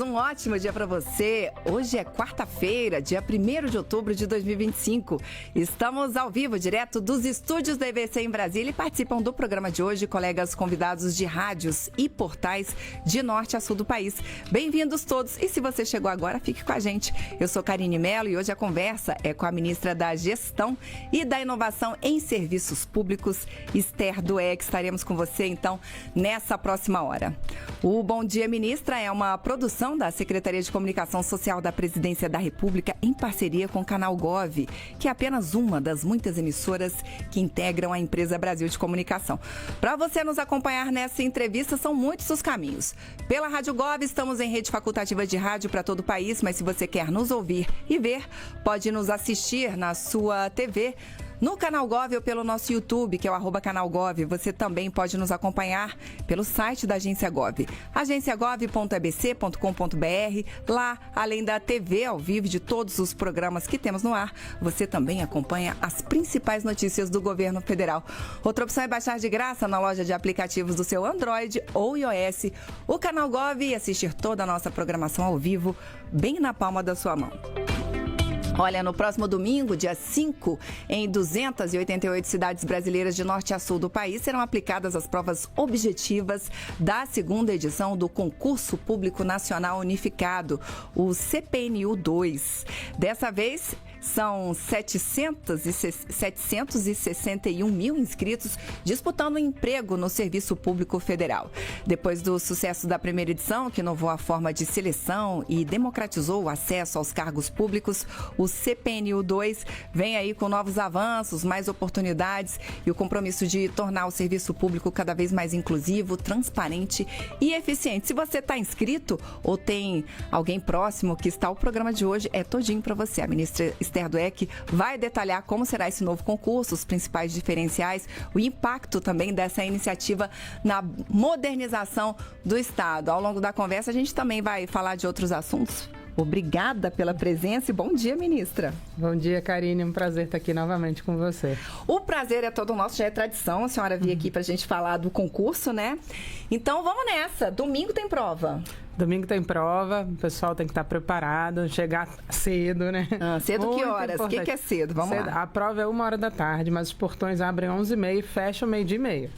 um ótimo dia para você. Hoje é quarta-feira, dia 1º de outubro de 2025. Estamos ao vivo, direto dos estúdios da EBC em Brasília, e participam do programa de hoje colegas convidados de rádios e portais de norte a sul do país. Bem-vindos todos, e se você chegou agora, fique com a gente. Eu sou Karine Mello e hoje a conversa é com a ministra da Gestão e da Inovação em Serviços Públicos, Esther Dweck. Estaremos com você, então, nessa próxima hora. O Bom Dia Ministra é uma produção da Secretaria de Comunicação Social da Presidência da República em parceria com o Canal Gov, que é apenas uma das muitas emissoras que integram a empresa Brasil de Comunicação. Para você nos acompanhar nessa entrevista, são muitos os caminhos. Pela Rádio Gov, estamos em rede facultativa de rádio para todo o país, mas se você quer nos ouvir e ver, pode nos assistir na sua TV, no Canal Gov ou pelo nosso YouTube, que é o @canalgov. Você também pode nos acompanhar pelo site da Agência Gov, agenciagov.ebc.com.br. Lá, além da TV ao vivo de todos os programas que temos no ar, você também acompanha as principais notícias do governo federal. Outra opção é baixar de graça na loja de aplicativos do seu Android ou iOS o Canal Gov e assistir toda a nossa programação ao vivo, bem na palma da sua mão. Olha, no próximo domingo, dia 5, em 288 cidades brasileiras de norte a sul do país, serão aplicadas as provas objetivas da segunda edição do Concurso Público Nacional Unificado, o CPNU-2. Dessa vez, são 761 mil inscritos disputando um emprego no Serviço Público Federal. Depois do sucesso da primeira edição, que inovou a forma de seleção e democratizou o acesso aos cargos públicos, o CPNU-2 vem aí com novos avanços, mais oportunidades e o compromisso de tornar o serviço público cada vez mais inclusivo, transparente e eficiente. Se você está inscrito ou tem alguém próximo que está, o programa de hoje é todinho para você. A ministra Esther Dweck vai detalhar como será esse novo concurso, os principais diferenciais, o impacto também dessa iniciativa na modernização do Estado. Ao longo da conversa, a gente também vai falar de outros assuntos. Obrigada pela presença e bom dia, ministra. Bom dia, Karine. Um prazer estar aqui novamente com você. O prazer é todo nosso, já é tradição. A senhora vir aqui para a gente falar do concurso, né? Então, vamos nessa. Domingo tem prova. Domingo tem prova, o pessoal tem que estar preparado, chegar cedo, né? Cedo muito que horas? O que é cedo? Vamos cedo. lá. A prova é 1h da tarde, mas os portões abrem 11h30 e fecham 12h30.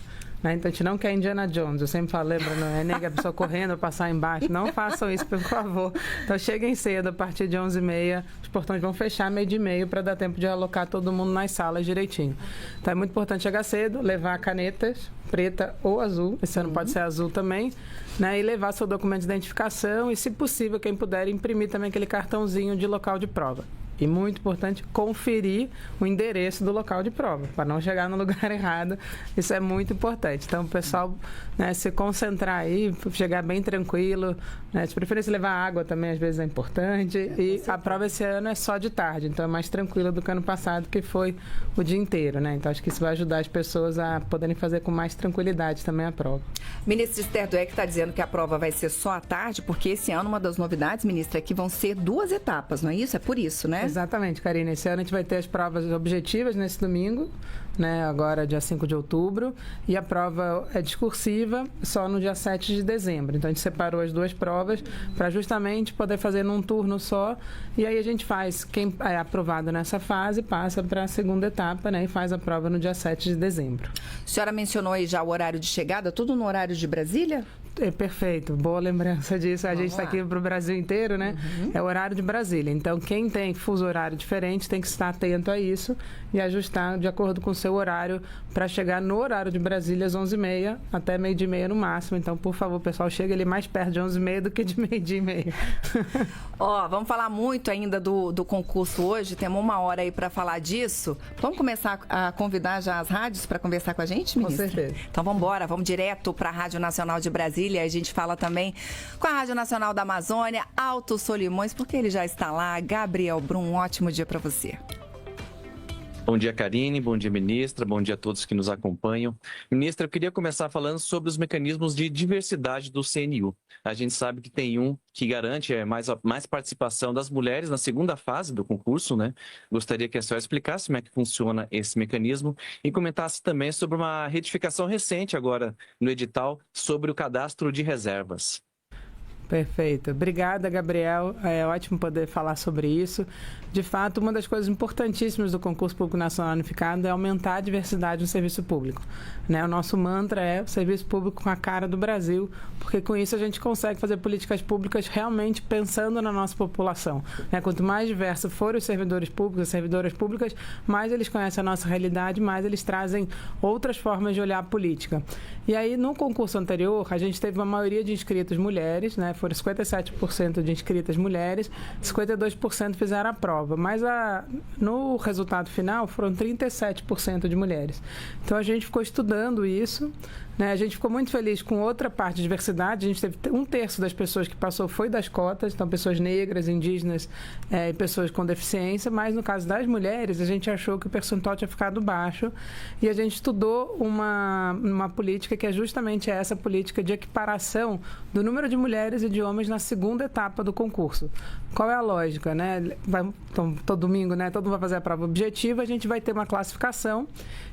Né? Então, a gente não quer Indiana Jones. Eu sempre falo, lembra, não é nega a pessoa correndo, passar embaixo. Não façam isso, por favor. Então, cheguem cedo, a partir de 11h30. Os portões vão fechar 12h30 para dar tempo de alocar todo mundo nas salas direitinho. Então, é muito importante chegar cedo, levar canetas, preta ou azul. Esse ano pode ser azul também. Né? E levar seu documento de identificação e, se possível, quem puder, imprimir também aquele cartãozinho de local de prova. E muito importante, conferir o endereço do local de prova, para não chegar no lugar errado. Isso é muito importante. Então, o pessoal, né, se concentrar aí, chegar bem tranquilo, né, de preferência levar água também, às vezes é importante. E a prova esse ano é só de tarde, então é mais tranquila do que ano passado, que foi o dia inteiro, né? Então, acho que isso vai ajudar as pessoas a poderem fazer com mais tranquilidade também a prova. Ministra Esther Dweck está dizendo que a prova vai ser só à tarde, porque esse ano uma das novidades, ministra, é que vão ser 2 etapas, não é isso? É por isso, né? Exatamente, Karine. Esse ano a gente vai ter as provas objetivas nesse domingo, né, agora dia 5 de outubro, e a prova é discursiva só no dia 7 de dezembro. Então, a gente separou as 2 provas para justamente poder fazer num turno só, e aí a gente faz, quem é aprovado nessa fase, passa para a segunda etapa, né, e faz a prova no dia 7 de dezembro. A senhora mencionou aí já o horário de chegada, tudo no horário de Brasília? É perfeito, boa lembrança disso. A gente está aqui para o Brasil inteiro, né? É o horário de Brasília. Então, quem tem fuso horário diferente tem que estar atento a isso e ajustar de acordo com o seu horário para chegar no horário de Brasília às 11h30 até 12h30 no máximo. Então, por favor, pessoal, chega ali mais perto de 11h30 do que de 12h30. Vamos falar muito ainda do concurso hoje. Temos 1 hora aí para falar disso. Vamos começar a convidar já as rádios para conversar com a gente, ministra? Com certeza. Então, vamos embora. Vamos direto para a Rádio Nacional de Brasília. A gente fala também com a Rádio Nacional da Amazônia, Alto Solimões, porque ele já está lá. Gabriel Brum, um ótimo dia para você. Bom dia, Karine. Bom dia, ministra. Bom dia a todos que nos acompanham. Ministra, eu queria começar falando sobre os mecanismos de diversidade do CNU. A gente sabe que tem um que garante mais participação das mulheres na segunda fase do concurso, né? Gostaria que a senhora explicasse como é que funciona esse mecanismo e comentasse também sobre uma retificação recente agora no edital sobre o cadastro de reservas. Perfeito. Obrigada, Gabriel. É ótimo poder falar sobre isso. De fato, uma das coisas importantíssimas do Concurso Público Nacional Unificado é aumentar a diversidade no serviço público. Né? O nosso mantra é o serviço público com a cara do Brasil, porque com isso a gente consegue fazer políticas públicas realmente pensando na nossa população. Né? Quanto mais diversos forem os servidores públicos, as servidoras públicas, mais eles conhecem a nossa realidade, mais eles trazem outras formas de olhar a política. E aí, no concurso anterior, a gente teve uma maioria de inscritos mulheres, né? Foram 57% de inscritas mulheres, 52% fizeram a prova. Mas no resultado final foram 37% de mulheres. Então a gente ficou estudando isso, né? A gente ficou muito feliz com outra parte de diversidade. A gente teve 1/3 das pessoas que passou foi das cotas, então pessoas negras, indígenas e pessoas com deficiência, mas no caso das mulheres a gente achou que o percentual tinha ficado baixo e a gente estudou uma política que é justamente essa política de equiparação do número de mulheres e de homens na segunda etapa do concurso. Qual é a lógica, né? Então, todo domingo, né? Todo mundo vai fazer a prova objetiva, a gente vai ter uma classificação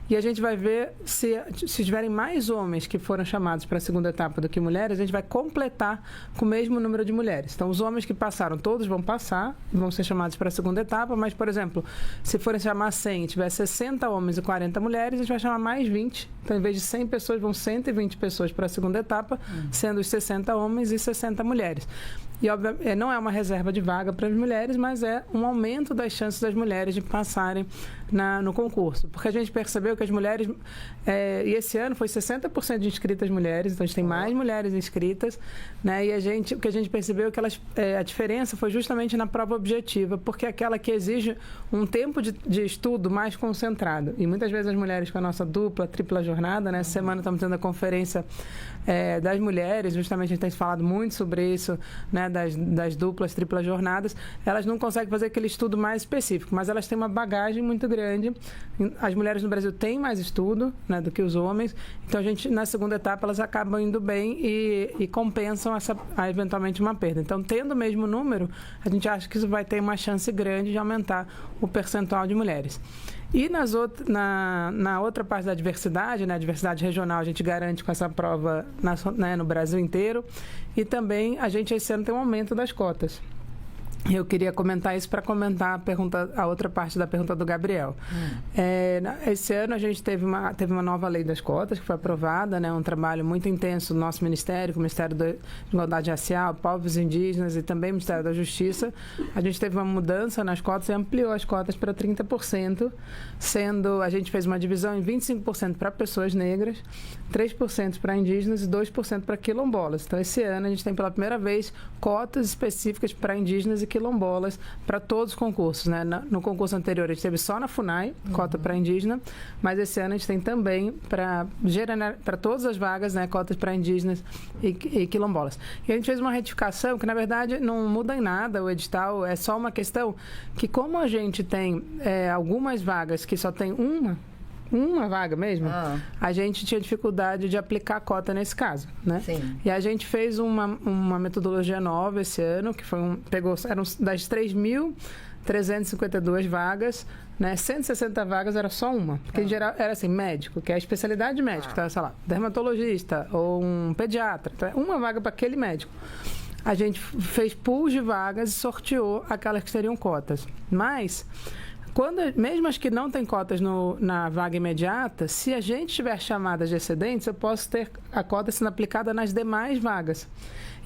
e a gente vai ver se tiverem mais homens que foram chamados para a segunda etapa do que mulheres, a gente vai completar com o mesmo número de mulheres. Então, os homens que passaram, todos vão passar, vão ser chamados para a segunda etapa, mas, por exemplo, se forem chamar 100 e tiver 60 homens e 40 mulheres, a gente vai chamar mais 20. Então, em vez de 100 pessoas, vão 120 pessoas para a segunda etapa, sendo os 60 homens e 60 mulheres. E, obviamente, não é uma reserva de vaga para as mulheres, mas é um aumento das chances das mulheres de passarem no concurso. Porque a gente percebeu que as mulheres... e esse ano foi 60% de inscritas mulheres, então a gente tem mais mulheres inscritas, né? E o que a gente percebeu é que a diferença foi justamente na prova objetiva, porque é aquela que exige um tempo de estudo mais concentrado. E muitas vezes as mulheres com a nossa dupla, tripla jornada, né? Essa semana estamos tendo a conferência das mulheres, justamente a gente tem falado muito sobre isso, né? Das duplas, triplas jornadas, elas não conseguem fazer aquele estudo mais específico, mas elas têm uma bagagem muito grande. As mulheres no Brasil têm mais estudo, né, do que os homens, então na segunda etapa elas acabam indo bem e compensam eventualmente uma perda. Então, tendo o mesmo número, a gente acha que isso vai ter uma chance grande de aumentar o percentual de mulheres. E na outra parte da diversidade, né, a diversidade regional, a gente garante com essa prova no Brasil inteiro. E também a gente esse ano tem um aumento das cotas. Eu queria comentar isso para comentar a outra parte da pergunta do Gabriel. Esse ano a gente teve uma nova lei das cotas que foi aprovada, né, um trabalho muito intenso do nosso Ministério, com o Ministério da Igualdade Racial, Povos Indígenas e também o Ministério da Justiça. A gente teve uma mudança nas cotas e ampliou as cotas para 30%, a gente fez uma divisão em 25% para pessoas negras, 3% para indígenas e 2% para quilombolas. Então, esse ano a gente tem pela primeira vez cotas específicas para indígenas e quilombolas para todos os concursos, né? No concurso anterior a gente teve só na FUNAI, cota para indígena, mas esse ano a gente tem também para todas as vagas, né, cotas para indígenas e quilombolas. E a gente fez uma retificação que, na verdade, não muda em nada o edital, é só uma questão que, como a gente tem algumas vagas que só tem uma vaga mesmo, a gente tinha dificuldade de aplicar a cota nesse caso, né? Sim. E a gente fez uma metodologia nova esse ano, que eram das 3.352 vagas, né? 160 vagas era só uma, porque em geral era assim, médico, que é a especialidade de médico, então, sei lá, dermatologista ou um pediatra, então, uma vaga para aquele médico. A gente fez pools de vagas e sorteou aquelas que seriam cotas. Mas mesmo as que não têm cotas na vaga imediata, se a gente tiver chamadas de excedentes, eu posso ter a cota sendo aplicada nas demais vagas.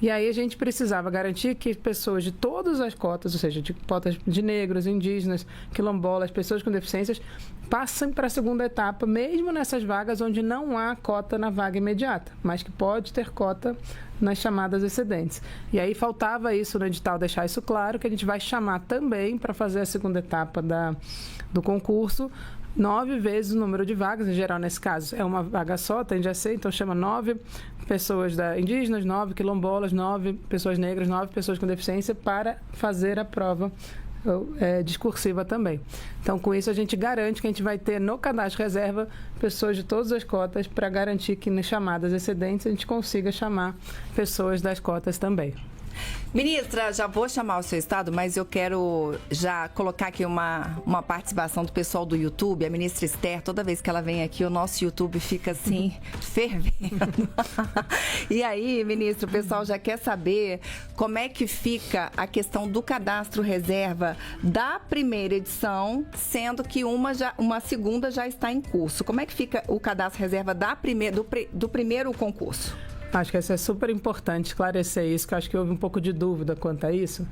E aí a gente precisava garantir que pessoas de todas as cotas, ou seja, de cotas de negros, indígenas, quilombolas, pessoas com deficiências, passem para a segunda etapa, mesmo nessas vagas onde não há cota na vaga imediata, mas que pode ter cota nas chamadas excedentes. E aí faltava isso no edital, deixar isso claro, que a gente vai chamar também para fazer a segunda etapa do concurso, 9 vezes o número de vagas, em geral, nesse caso, é uma vaga só, tende a ser, então chama 9 pessoas indígenas, 9 quilombolas, 9 pessoas negras, 9 pessoas com deficiência para fazer a prova discursiva também. Então, com isso, a gente garante que a gente vai ter no cadastro reserva pessoas de todas as cotas para garantir que nas chamadas excedentes a gente consiga chamar pessoas das cotas também. Ministra, já vou chamar o seu estado, mas eu quero já colocar aqui uma participação do pessoal do YouTube. A ministra Esther, toda vez que ela vem aqui, o nosso YouTube fica assim, fervendo. E aí, ministro, o pessoal já quer saber como é que fica a questão do cadastro reserva da primeira edição, sendo que uma segunda já está em curso. Como é que fica o cadastro reserva do primeiro concurso? Acho que isso é super importante esclarecer isso, que eu acho que houve um pouco de dúvida quanto a isso,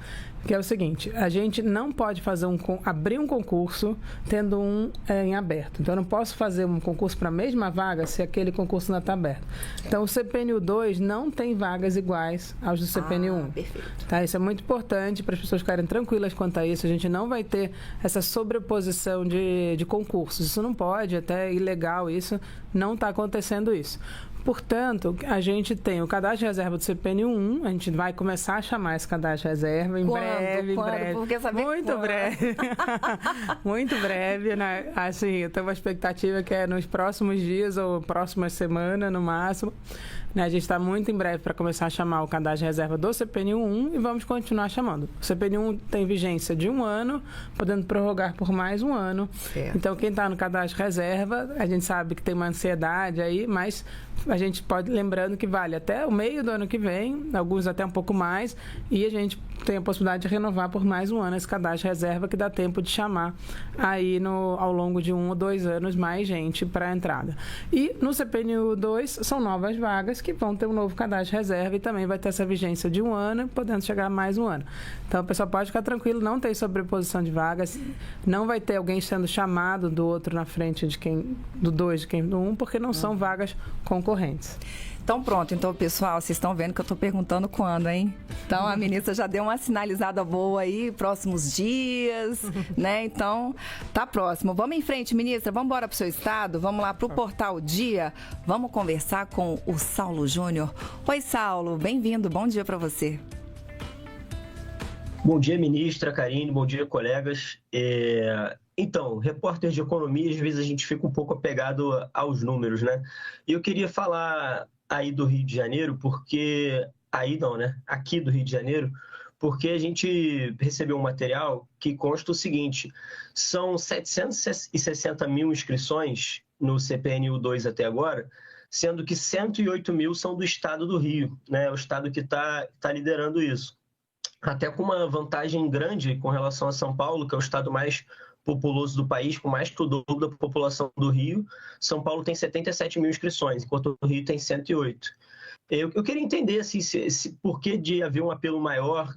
que é o seguinte, a gente não pode abrir um concurso tendo um em aberto. Então, eu não posso fazer um concurso para a mesma vaga se aquele concurso não está aberto. Então, o CPNU 2 não tem vagas iguais aos do CPNU 1. Perfeito. Tá? Isso é muito importante para as pessoas ficarem tranquilas quanto a isso. A gente não vai ter essa sobreposição de concursos. Isso não pode, até é ilegal isso, não está acontecendo isso. Portanto, a gente tem o cadastro de reserva do CPNU 1, a gente vai começar a chamar esse cadastro de reserva em breve. Porque saber muito breve. Muito breve, né? Assim, eu tenho uma expectativa que é nos próximos dias ou próxima semana, no máximo. Né? A gente está muito em breve para começar a chamar o cadastro de reserva do CPNU 1 e vamos continuar chamando. O CPNU 1 tem vigência de 1 ano, podendo prorrogar por mais 1 ano. Certo. Então, quem está no cadastro de reserva, a gente sabe que tem uma ansiedade aí, mas a gente pode, lembrando que vale até o meio do ano que vem, alguns até um pouco mais, e a gente tem a possibilidade de renovar por mais 1 ano esse cadastro de reserva, que dá tempo de chamar aí ao longo de 1 ou 2 anos mais gente para a entrada. E no CPNU 2 são novas vagas que vão ter um novo cadastro de reserva e também vai ter essa vigência de 1 ano, podendo chegar a mais 1 ano. Então, o pessoal pode ficar tranquilo, não tem sobreposição de vagas, não vai ter alguém sendo chamado do outro na frente do 2 de quem do 1, porque não são vagas concorrentes. Então pronto, então pessoal, vocês estão vendo que eu estou perguntando quando, hein? Então a ministra já deu uma sinalizada boa aí, próximos dias, né? Então tá próximo. Vamos em frente, ministra, vamos embora pro seu estado, vamos lá pro Portal Dia, vamos conversar com o Saulo Júnior. Oi, Saulo, bem-vindo, bom dia para você. Bom dia, ministra Karine, bom dia, colegas. Então, repórter de economia, às vezes a gente fica um pouco apegado aos números, né? E eu queria falar aí do Rio de Janeiro, porque... Aí não, né? Aqui do Rio de Janeiro, porque a gente recebeu um material que consta o seguinte, são 760 mil inscrições no CPNU 2 até agora, sendo que 108 mil são do estado do Rio, né? O estado que está liderando isso. Até com uma vantagem grande com relação a São Paulo, que é o estado mais populoso do país, com mais que o dobro da população do Rio. São Paulo tem 77 mil inscrições, enquanto o Rio tem 108. Eu queria entender assim, por que de haver um apelo maior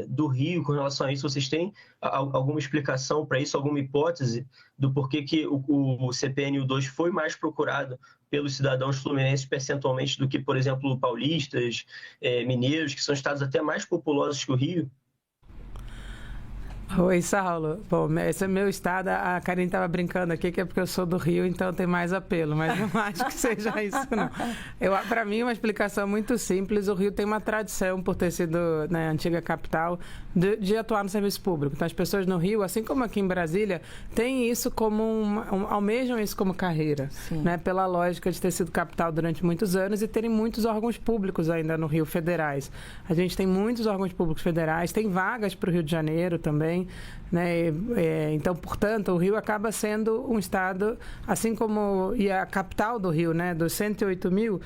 do Rio com relação a isso. Vocês têm alguma explicação para isso, alguma hipótese do porquê que o CPNU 2 foi mais procurado pelos cidadãos fluminenses percentualmente do que, por exemplo, paulistas, mineiros, que são estados até mais populosos que o Rio? Oi, Saulo. Bom, esse é meu estado. A Karine estava brincando aqui que é porque eu sou do Rio, então tem mais apelo, mas não acho que seja isso, não. Para mim, uma explicação muito simples. O Rio tem uma tradição, por ter sido, né, antiga capital, de atuar no serviço público. Então, as pessoas no Rio, assim como aqui em Brasília, têm isso como almejam isso como carreira, né, pela lógica de ter sido capital durante muitos anos e terem muitos órgãos públicos ainda no Rio, federais. A gente tem muitos órgãos públicos federais, tem vagas para o Rio de Janeiro também, né? Então, portanto, o Rio acaba sendo um estado, assim como e a capital do Rio, né, dos 108 mil,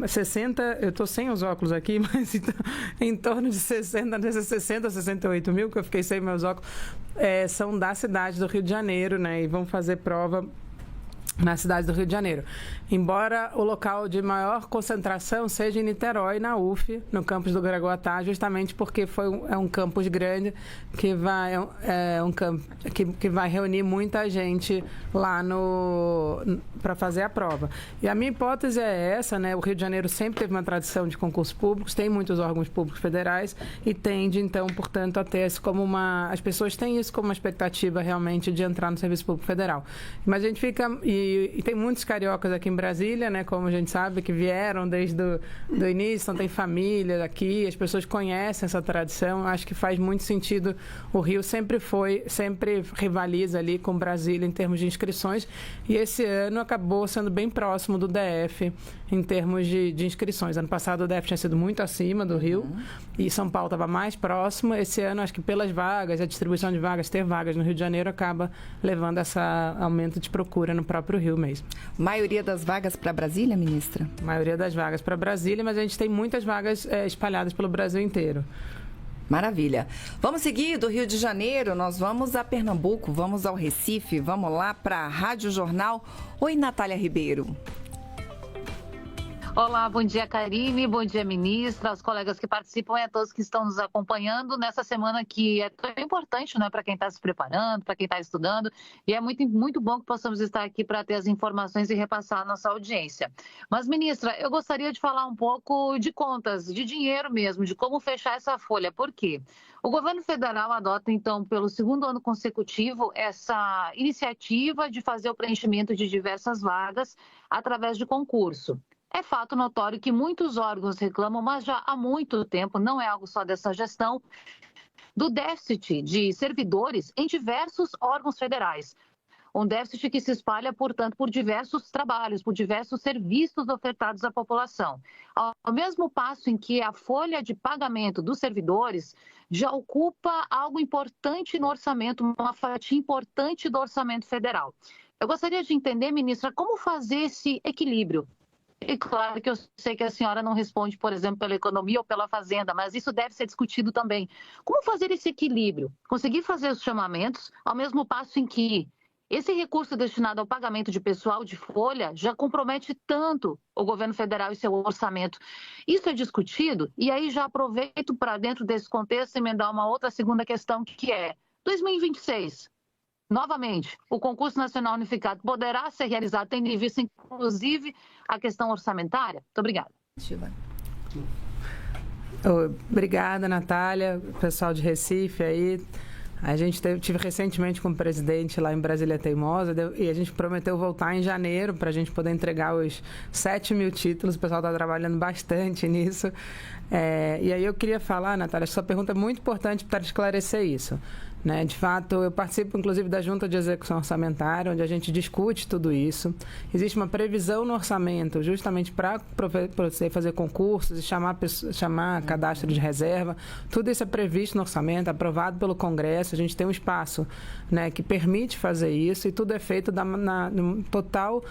60, eu estou sem os óculos aqui, mas então, em torno de 60 a 68 mil, que eu fiquei sem meus óculos, são da cidade do Rio de Janeiro, né, e vão fazer prova na cidade do Rio de Janeiro. Embora o local de maior concentração seja em Niterói, na UF, no campus do Gragoatá, justamente porque é um campus grande que vai reunir muita gente lá para fazer a prova. E a minha hipótese é essa, né? O Rio de Janeiro sempre teve uma tradição de concursos públicos, tem muitos órgãos públicos federais e tende, então, portanto, a ter isso como as pessoas têm isso como uma expectativa realmente de entrar no serviço público federal. Mas a gente fica... e tem muitos cariocas aqui em Brasília, né? Como a gente sabe, que vieram desde do início, então tem família aqui, as pessoas conhecem essa tradição. Acho que faz muito sentido. O Rio sempre rivaliza ali com Brasília em termos de inscrições, e esse ano acabou sendo bem próximo do DF em termos de inscrições. Ano passado o DF tinha sido muito acima do Rio, e São Paulo estava mais próximo. Esse ano, acho que pelas vagas, a distribuição de vagas, ter vagas no Rio de Janeiro acaba levando esse aumento de procura no próprio Rio mesmo. Maioria das vagas para Brasília, ministra? Maioria das vagas para Brasília, mas a gente tem muitas vagas espalhadas pelo Brasil inteiro. Maravilha. Vamos seguir do Rio de Janeiro, nós vamos a Pernambuco, vamos ao Recife, vamos lá para a Rádio Jornal. Oi, Natália Ribeiro. Olá, bom dia, Karine, bom dia, ministra, aos colegas que participam e a todos que estão nos acompanhando nessa semana que é tão importante, né, para quem está se preparando, para quem está estudando, e é muito bom que possamos estar aqui para ter as informações e repassar a nossa audiência. Mas, ministra, eu gostaria de falar um pouco de contas, de dinheiro mesmo, de como fechar essa folha. Por quê? O governo federal adota, então, pelo segundo ano consecutivo, essa iniciativa de fazer o preenchimento de diversas vagas através de concurso. É fato notório que muitos órgãos reclamam, mas já há muito tempo, não é algo só dessa gestão, do déficit de servidores em diversos órgãos federais. Um déficit que se espalha, portanto, por diversos trabalhos, por diversos serviços ofertados à população. Ao mesmo passo em que a folha de pagamento dos servidores já ocupa algo importante no orçamento, uma fatia importante do orçamento federal. Eu gostaria de entender, ministra, como fazer esse equilíbrio. E claro que eu sei que a senhora não responde, por exemplo, pela economia ou pela fazenda, mas isso deve ser discutido também. Como fazer esse equilíbrio? Conseguir fazer os chamamentos, ao mesmo passo em que esse recurso destinado ao pagamento de pessoal de folha já compromete tanto o governo federal e seu orçamento. Isso é discutido, e aí já aproveito para, dentro desse contexto, emendar uma outra segunda questão, que é 2026. Novamente, o concurso nacional unificado poderá ser realizado, tendo em vista, inclusive, a questão orçamentária? Muito obrigada. Obrigada, Natália, pessoal de Recife aí. A gente tive recentemente com o presidente lá em Brasília Teimosa, e a gente prometeu voltar em janeiro para a gente poder entregar os 7 mil títulos. O pessoal está trabalhando bastante nisso. E aí eu queria falar, Natália, sua pergunta é muito importante para esclarecer isso. Né? De fato, eu participo, inclusive, da Junta de Execução Orçamentária, onde a gente discute tudo isso. Existe uma previsão no orçamento, justamente para você fazer concursos e chamar cadastro de reserva. Tudo isso é previsto no orçamento, aprovado pelo Congresso. A gente tem um espaço, né, que permite fazer isso, e tudo é feito na total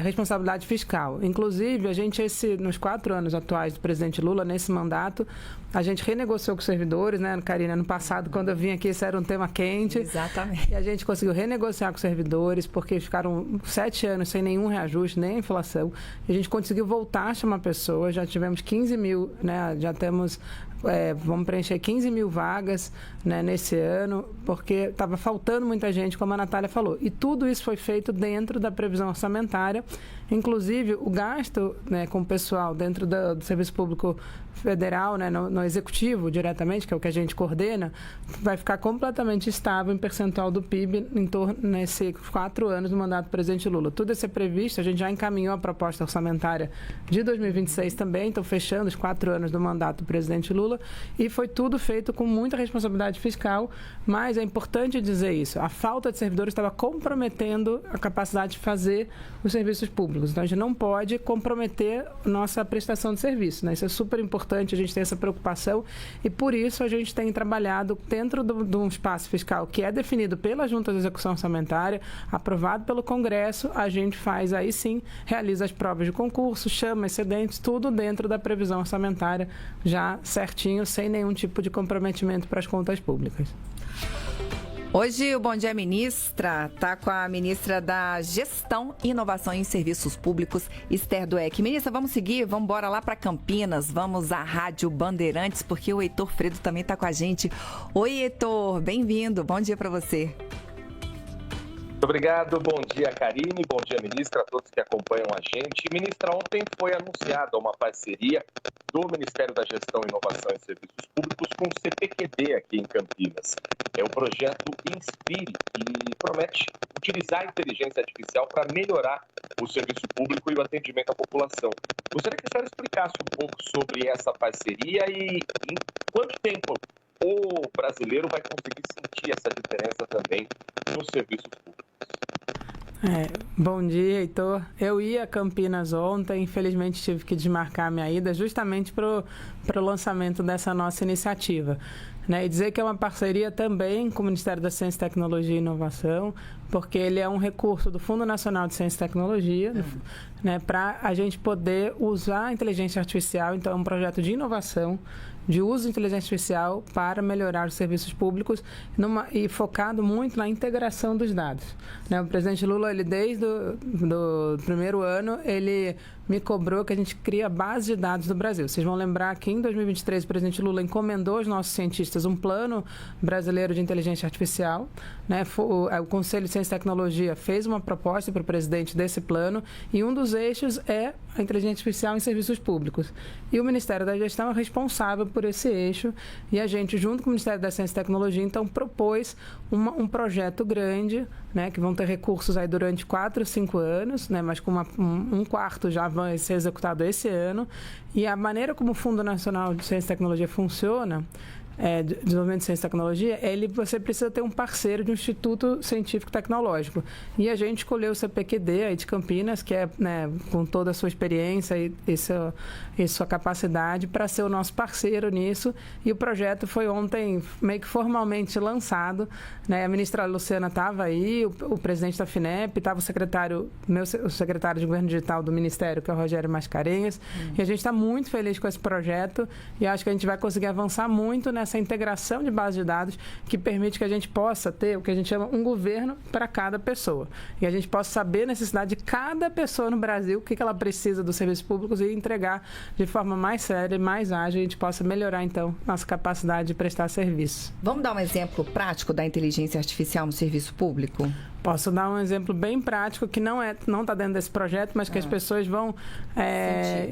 responsabilidade fiscal. Inclusive, a gente, nos 4 anos atuais do presidente Lula, nesse mandato, a gente renegociou com os servidores, né, Karine? Ano passado, quando eu vim aqui, isso era um tema quente. Exatamente. E a gente conseguiu renegociar com os servidores, porque ficaram 7 anos sem nenhum reajuste, nem inflação. E a gente conseguiu voltar a chamar pessoas, já tivemos 15 mil, né? Já temos... vamos preencher 15 mil vagas, né, nesse ano, porque estava faltando muita gente, como a Natália falou. E tudo isso foi feito dentro da previsão orçamentária. Inclusive, o gasto, né, com o pessoal dentro do Serviço Público Federal, né, no Executivo diretamente, que é o que a gente coordena, vai ficar completamente estável em percentual do PIB em torno nesses 4 anos do mandato do presidente Lula. Tudo isso é previsto, a gente já encaminhou a proposta orçamentária de 2026 também, então fechando os 4 anos do mandato do presidente Lula, e foi tudo feito com muita responsabilidade fiscal, mas é importante dizer isso, a falta de servidores estava comprometendo a capacidade de fazer os serviços públicos, então a gente não pode comprometer nossa prestação de serviço, né? Isso é super importante, a gente tem essa preocupação, e por isso a gente tem trabalhado dentro de um espaço fiscal que é definido pela Junta de Execução Orçamentária, aprovado pelo Congresso. A gente faz aí sim, realiza as provas de concurso, chama excedentes, tudo dentro da previsão orçamentária, já certinho, sem nenhum tipo de comprometimento para as contas públicas. Hoje o Bom Dia Ministra está com a ministra da Gestão, Inovação e Serviços Públicos, Esther Dweck. Ministra, vamos seguir, vamos embora lá para Campinas, vamos à Rádio Bandeirantes, porque o Heitor Fredo também está com a gente. Oi, Heitor, bem-vindo, bom dia para você. Obrigado, bom dia, Karine, bom dia, ministra, a todos que acompanham a gente. Ministra, ontem foi anunciada uma parceria do Ministério da Gestão, Inovação e Serviços Públicos com o CPQD aqui em Campinas. É o projeto Inspire, que promete utilizar a inteligência artificial para melhorar o serviço público e o atendimento à população. Gostaria que a senhora explicasse um pouco sobre essa parceria e em quanto tempo o brasileiro vai conseguir sentir essa diferença também nos serviços públicos. Bom dia, Heitor. Eu ia a Campinas ontem, infelizmente tive que desmarcar minha ida justamente para o lançamento dessa nossa iniciativa. E dizer que é uma parceria também com o Ministério da Ciência, Tecnologia e Inovação, porque ele é um recurso do Fundo Nacional de Ciência e Tecnologia, para a gente poder usar a inteligência artificial. Então, é um projeto de inovação, de uso de inteligência artificial para melhorar os serviços públicos e focado muito na integração dos dados. O presidente Lula, ele desde o primeiro ano, ele me cobrou que a gente cria a base de dados do Brasil. Vocês vão lembrar que em 2023 o presidente Lula encomendou aos nossos cientistas um plano brasileiro de inteligência artificial. O Conselho de Ciência e Tecnologia fez uma proposta para o presidente desse plano e um dos eixos é a inteligência artificial em serviços públicos. E o Ministério da Gestão é responsável por esse eixo e a gente, junto com o Ministério da Ciência e Tecnologia, então propôs um projeto grande, que vão ter recursos aí durante 4 ou 5 anos, mas com um quarto já vai ser executado esse ano. E a maneira como o Fundo Nacional de Ciência e Tecnologia funciona, desenvolvimento de ciência e tecnologia, você precisa ter um parceiro de um instituto científico tecnológico. E a gente escolheu o CPQD aí de Campinas, que é com toda a sua experiência e sua capacidade para ser o nosso parceiro nisso. E o projeto foi ontem meio que formalmente lançado. A ministra Luciana estava aí, o presidente da FINEP, estava o secretário de Governo Digital do Ministério, que é o Rogério Mascarenhas. E a gente está muito feliz com esse projeto e acho que a gente vai conseguir avançar muito nessa integração de base de dados que permite que a gente possa ter o que a gente chama um governo para cada pessoa. E a gente possa saber a necessidade de cada pessoa no Brasil, o que ela precisa dos serviços públicos e entregar de forma mais séria e mais ágil. A gente possa melhorar, então, nossa capacidade de prestar serviço. Vamos dar um exemplo prático da inteligência artificial no serviço público? Posso dar um exemplo bem prático que não está dentro desse projeto, mas que as pessoas vão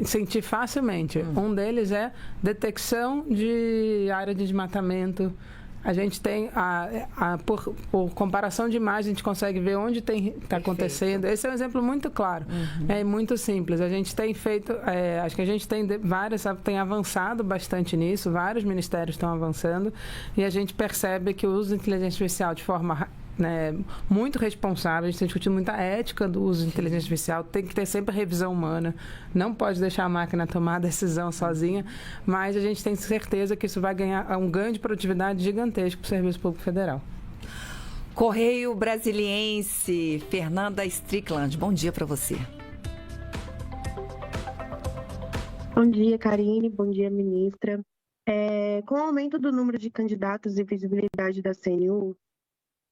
sentir facilmente. Um deles é detecção de área de desmatamento. A gente tem, por comparação de imagens, a gente consegue ver onde está acontecendo. Esse é um exemplo muito claro, muito simples. A gente tem feito, acho que a gente tem avançado bastante nisso, vários ministérios estão avançando, e a gente percebe que o uso de inteligência artificial de forma muito responsável, a gente tem discutido muita ética do uso de inteligência artificial, tem que ter sempre a revisão humana, não pode deixar a máquina tomar a decisão sozinha, mas a gente tem certeza que isso vai ganhar um ganho de produtividade gigantesco para o Serviço Público Federal. Correio Brasiliense, Fernanda Strickland, bom dia para você. Bom dia, Karine, bom dia, ministra. Com o aumento do número de candidatos e visibilidade da CNU,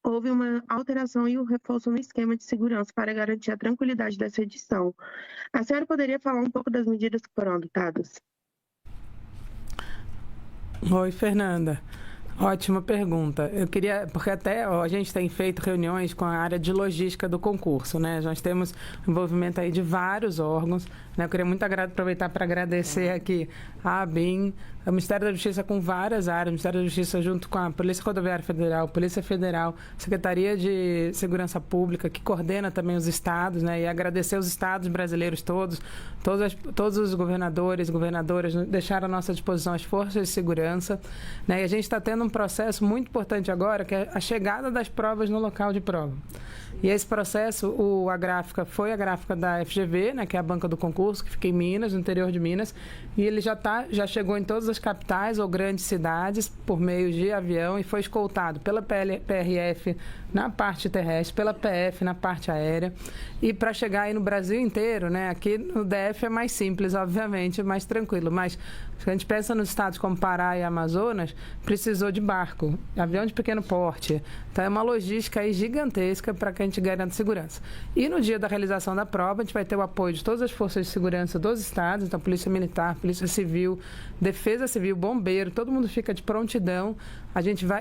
houve uma alteração e um reforço no esquema de segurança para garantir a tranquilidade dessa edição. A senhora poderia falar um pouco das medidas que foram adotadas? Oi, Fernanda. Ótima pergunta. Eu queria, porque até a gente tem feito reuniões com a área de logística do concurso, Nós temos envolvimento aí de vários órgãos, Eu queria muito aproveitar para agradecer aqui a ABIN, o Ministério da Justiça com várias áreas, o Ministério da Justiça junto com a Polícia Rodoviária Federal, Polícia Federal, Secretaria de Segurança Pública, que coordena também os estados, E agradecer os estados brasileiros todos os governadores e governadoras deixaram à nossa disposição as forças de segurança, E a gente está tendo um processo muito importante agora, que é a chegada das provas no local de prova. E esse processo, a gráfica foi a gráfica da FGV, que é a banca do concurso, que fica em Minas, no interior de Minas, e ele já chegou em todas as capitais ou grandes cidades por meio de avião e foi escoltado pela PRF na parte terrestre, pela PF na parte aérea, e para chegar aí no Brasil inteiro, aqui no DF é mais simples, obviamente, mais tranquilo, mas se a gente pensa nos estados como Pará e Amazonas, precisou de barco, avião de pequeno porte, então é uma logística aí gigantesca para que a gente garanta segurança. E no dia da realização da prova, a gente vai ter o apoio de todas as forças de segurança dos estados, então Polícia Militar, Polícia Civil, Defesa Civil, Bombeiro, todo mundo fica de prontidão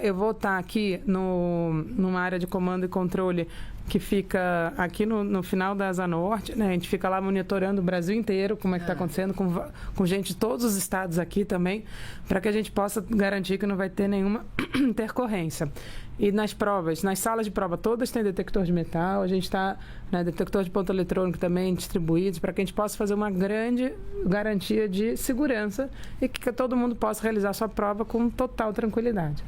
eu vou estar aqui numa área de comando e controle que fica aqui no final da Asa Norte, né? A gente fica lá monitorando o Brasil inteiro, como é que está acontecendo, com gente de todos os estados aqui também, para que a gente possa garantir que não vai ter nenhuma intercorrência. E nas provas, nas salas de prova, todas têm detector de metal, a gente está, né, detector de ponto eletrônico também distribuídos, para que a gente possa fazer uma grande garantia de segurança e que todo mundo possa realizar sua prova com total tranquilidade.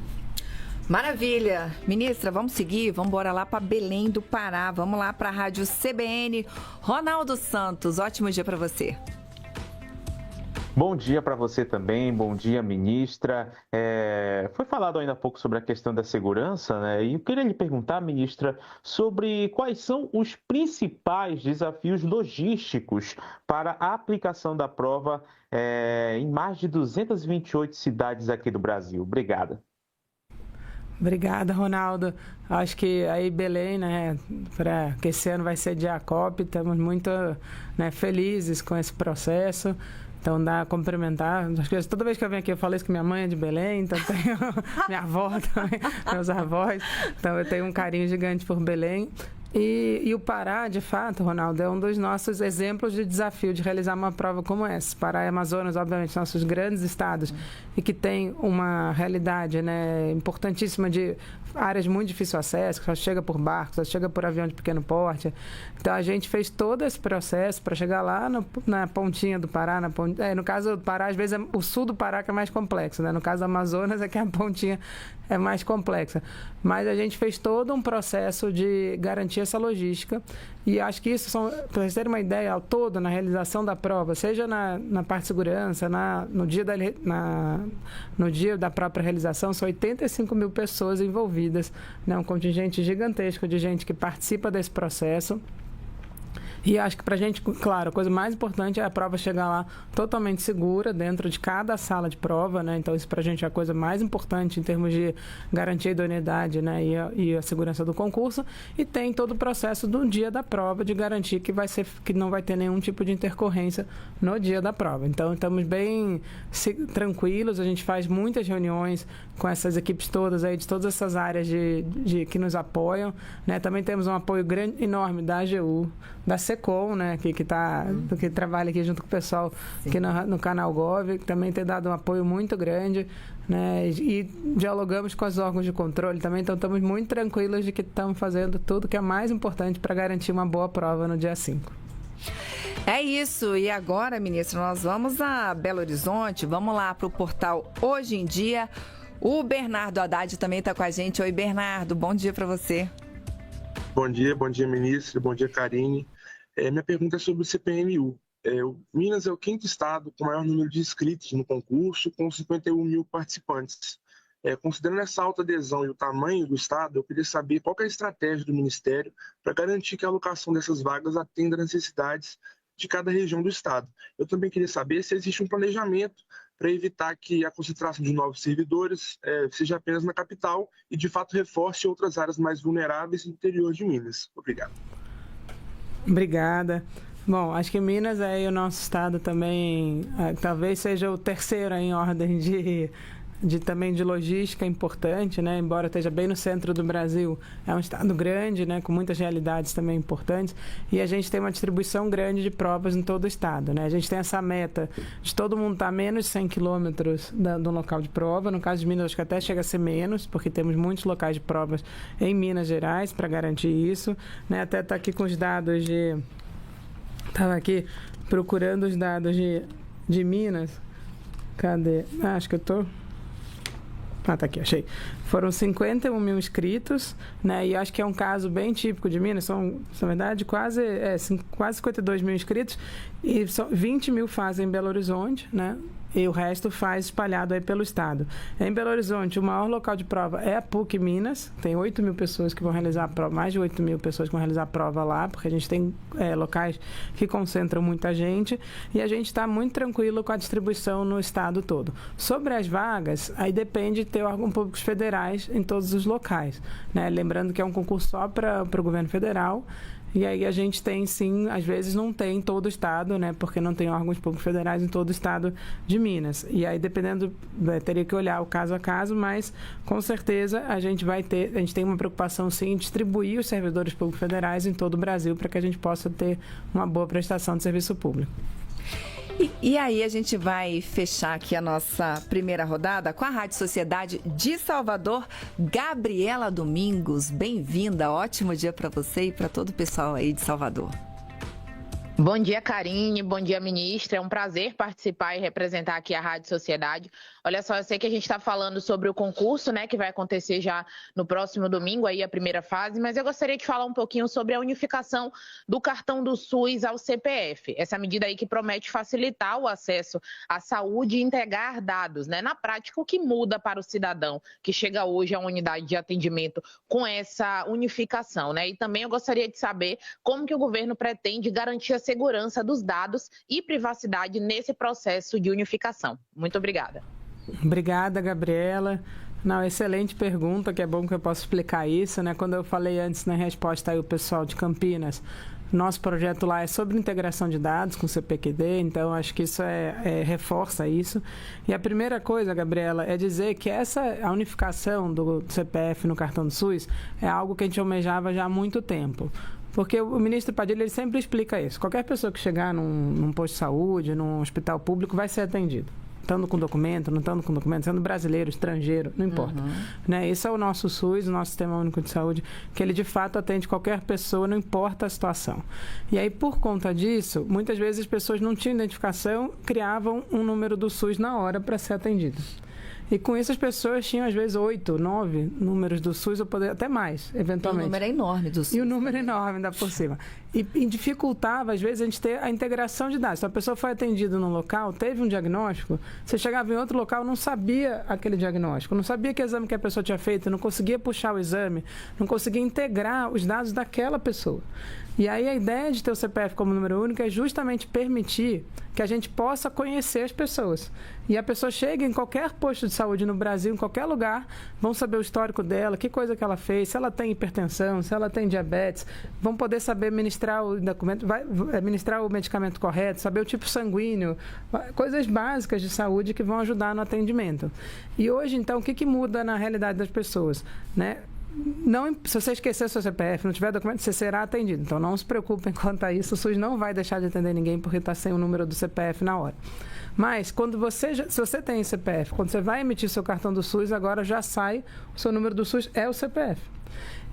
Maravilha. Ministra, vamos seguir, vamos embora lá para Belém do Pará, vamos lá para a Rádio CBN. Ronaldo Santos, ótimo dia para você. Bom dia para você também, bom dia, ministra. Foi falado ainda há pouco sobre a questão da segurança, né? E eu queria lhe perguntar, ministra, sobre quais são os principais desafios logísticos para a aplicação da prova em mais de 228 cidades aqui do Brasil. Obrigada. Obrigada, Ronaldo. Acho que aí Belém, né, que esse ano vai ser dia COP, estamos muito, né, felizes com esse processo. Então, dá a cumprimentar. Toda vez que eu venho aqui, eu falo isso que minha mãe é de Belém, então tenho minha avó também, meus avós. Então, eu tenho um carinho gigante por Belém. E o Pará, de fato, Ronaldo, é um dos nossos exemplos de desafio de realizar uma prova como essa. Pará e Amazonas, obviamente, nossos grandes estados e que tem uma realidade, né, importantíssima de áreas muito difíceis de acesso, que só chega por barco, só chega por avião de pequeno porte. Então, a gente fez todo esse processo para chegar lá na pontinha do Pará. No caso do Pará, às vezes, é o sul do Pará que é mais complexo, né? No caso do Amazonas, é que a pontinha é mais complexa. Mas a gente fez todo um processo de garantir essa logística e acho que isso para vocês terem uma ideia, ao todo, na realização da prova, seja na parte de segurança, no dia da própria realização, são 85 mil pessoas envolvidas, né? Um contingente gigantesco de gente que participa desse processo. E acho que para a gente, claro, a coisa mais importante é a prova chegar lá totalmente segura dentro de cada sala de prova, né? Então isso para a gente é a coisa mais importante em termos de garantia a idoneidade, né? E a segurança do concurso. E tem todo o processo do dia da prova de garantir que não vai ter nenhum tipo de intercorrência no dia da prova. Então estamos bem tranquilos, a gente faz muitas reuniões com essas equipes todas aí, de todas essas áreas que nos apoiam, né? Também temos um apoio enorme da AGU, da SECOM, né, que trabalha aqui junto com o pessoal aqui no Canal Gov, que também tem dado um apoio muito grande, né, e dialogamos com os órgãos de controle também, então estamos muito tranquilos de que estamos fazendo tudo que é mais importante para garantir uma boa prova no dia 5. É isso, e agora, ministro, nós vamos a Belo Horizonte, vamos lá para o portal Hoje em Dia. O Bernardo Haddad também está com a gente. Oi, Bernardo, bom dia para você. Bom dia, ministro, bom dia, Karine. Minha pergunta é sobre o CPMU. Minas é o 5º estado com maior número de inscritos no concurso, com 51 mil participantes. Considerando essa alta adesão e o tamanho do estado, eu queria saber qual que é a estratégia do Ministério para garantir que a alocação dessas vagas atenda às necessidades de cada região do estado. Eu também queria saber se existe um planejamento para evitar que a concentração de novos servidores seja apenas na capital e, de fato, reforce outras áreas mais vulneráveis no interior de Minas. Obrigado. Obrigada. Bom, acho que Minas é o nosso estado também, talvez seja o terceiro em ordem também de logística importante, né? Embora esteja bem no centro do Brasil, é um estado grande, né? Com muitas realidades também importantes, e a gente tem uma distribuição grande de provas em todo o estado, né? A gente tem essa meta de todo mundo estar a menos de 100 quilômetros do local de prova. No caso de Minas, acho que até chega a ser menos, porque temos muitos locais de provas em Minas Gerais para garantir isso, né? Até está aqui com os dados estava aqui procurando os dados de Minas. Cadê? Acho que eu estou... tá aqui, achei. Foram 51 mil inscritos, né? E acho que é um caso bem típico de Minas. São, na verdade, quase 52 mil inscritos e 20 mil fazem em Belo Horizonte, né? E o resto faz espalhado aí pelo estado. Em Belo Horizonte, o maior local de prova é a PUC Minas. Tem 8 mil pessoas que vão realizar a prova, mais de 8 mil pessoas que vão realizar a prova lá, porque a gente tem locais que concentram muita gente e a gente está muito tranquilo com a distribuição no estado todo. Sobre as vagas, aí depende de ter órgãos públicos federais em todos os locais, né? Lembrando que é um concurso só para o governo federal. E aí a gente tem, sim, às vezes não tem em todo o estado, né? Porque não tem órgãos públicos federais em todo o estado de Minas. E aí, dependendo, teria que olhar o caso a caso, mas com certeza a gente tem uma preocupação, sim, em distribuir os servidores públicos federais em todo o Brasil para que a gente possa ter uma boa prestação de serviço público. E aí a gente vai fechar aqui a nossa primeira rodada com a Rádio Sociedade de Salvador. Gabriela Domingos, bem-vinda, ótimo dia para você e para todo o pessoal aí de Salvador. Bom dia, Karine. Bom dia, ministra. É um prazer participar e representar aqui a Rádio Sociedade. Olha só, eu sei que a gente está falando sobre o concurso, né, que vai acontecer já no próximo domingo, aí a primeira fase, mas eu gostaria de falar um pouquinho sobre a unificação do cartão do SUS ao CPF. Essa medida aí que promete facilitar o acesso à saúde e entregar dados, né? Na prática, o que muda para o cidadão que chega hoje à unidade de atendimento com essa unificação, né? E também eu gostaria de saber como que o governo pretende garantir a segurança dos dados e privacidade nesse processo de unificação. Muito obrigada. Obrigada, Gabriela. Não, excelente pergunta, que é bom que eu possa explicar isso, né? Quando eu falei antes na resposta aí o pessoal de Campinas, nosso projeto lá é sobre integração de dados com o CPQD, então acho que isso reforça isso. E a primeira coisa, Gabriela, é dizer que a unificação do CPF no cartão do SUS é algo que a gente almejava já há muito tempo. Porque o ministro Padilha ele sempre explica isso. Qualquer pessoa que chegar num posto de saúde, num hospital público, vai ser atendido. Estando com documento, não estando com documento, sendo brasileiro, estrangeiro, não importa. Né? Esse é o nosso SUS, o nosso Sistema Único de Saúde, que ele de fato atende qualquer pessoa, não importa a situação. E aí, por conta disso, muitas vezes as pessoas não tinham identificação, criavam um número do SUS na hora para ser atendidas. E com isso as pessoas tinham, às vezes, 8, 9 números do SUS, ou até mais, eventualmente. E o número é enorme do SUS. E o número é enorme, ainda por cima. E dificultava, às vezes, a gente ter a integração de dados. Se a pessoa foi atendida num local, teve um diagnóstico, você chegava em outro local, não sabia aquele diagnóstico, não sabia que exame que a pessoa tinha feito, não conseguia puxar o exame, não conseguia integrar os dados daquela pessoa. E aí a ideia de ter o CPF como número único é justamente permitir que a gente possa conhecer as pessoas. E a pessoa chega em qualquer posto de saúde no Brasil, em qualquer lugar, vão saber o histórico dela, que coisa que ela fez, se ela tem hipertensão, se ela tem diabetes, vão poder saber ministrar o documento, administrar o medicamento correto, saber o tipo sanguíneo, coisas básicas de saúde que vão ajudar no atendimento. E hoje, então, o que muda na realidade das pessoas, né? Não, se você esquecer seu CPF, não tiver documento, você será atendido. Então, não se preocupem quanto a isso. O SUS não vai deixar de atender ninguém porque está sem o número do CPF na hora. Mas, se você tem CPF, quando você vai emitir seu cartão do SUS, agora já sai, o seu número do SUS é o CPF.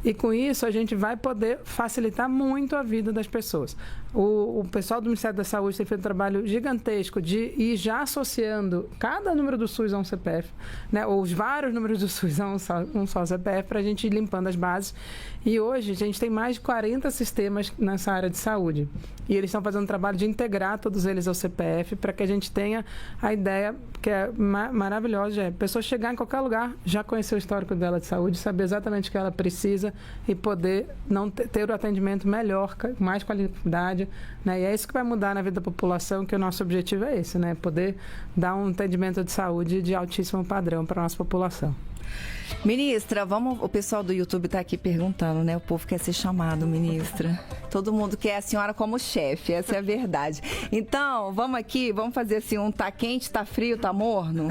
E com isso a gente vai poder facilitar muito a vida das pessoas. O pessoal do Ministério da Saúde tem feito um trabalho gigantesco de ir já associando cada número do SUS a um CPF, né? Ou os vários números do SUS a um só CPF, para a gente ir limpando as bases. E hoje a gente tem mais de 40 sistemas nessa área de saúde. E eles estão fazendo um trabalho de integrar todos eles ao CPF para que a gente tenha a ideia, que é maravilhosa, a pessoa chegar em qualquer lugar, já conhecer o histórico dela de saúde, saber exatamente o que ela precisa e poder não ter o atendimento melhor, com mais qualidade, né? E é isso que vai mudar na vida da população, que o nosso objetivo é esse, né? Poder dar um atendimento de saúde de altíssimo padrão para a nossa população. Ministra, o pessoal do YouTube está aqui perguntando, né? O povo quer ser chamado, ministra. Todo mundo quer a senhora como chefe, essa é a verdade. Então, vamos fazer assim, tá quente, tá frio, tá morno?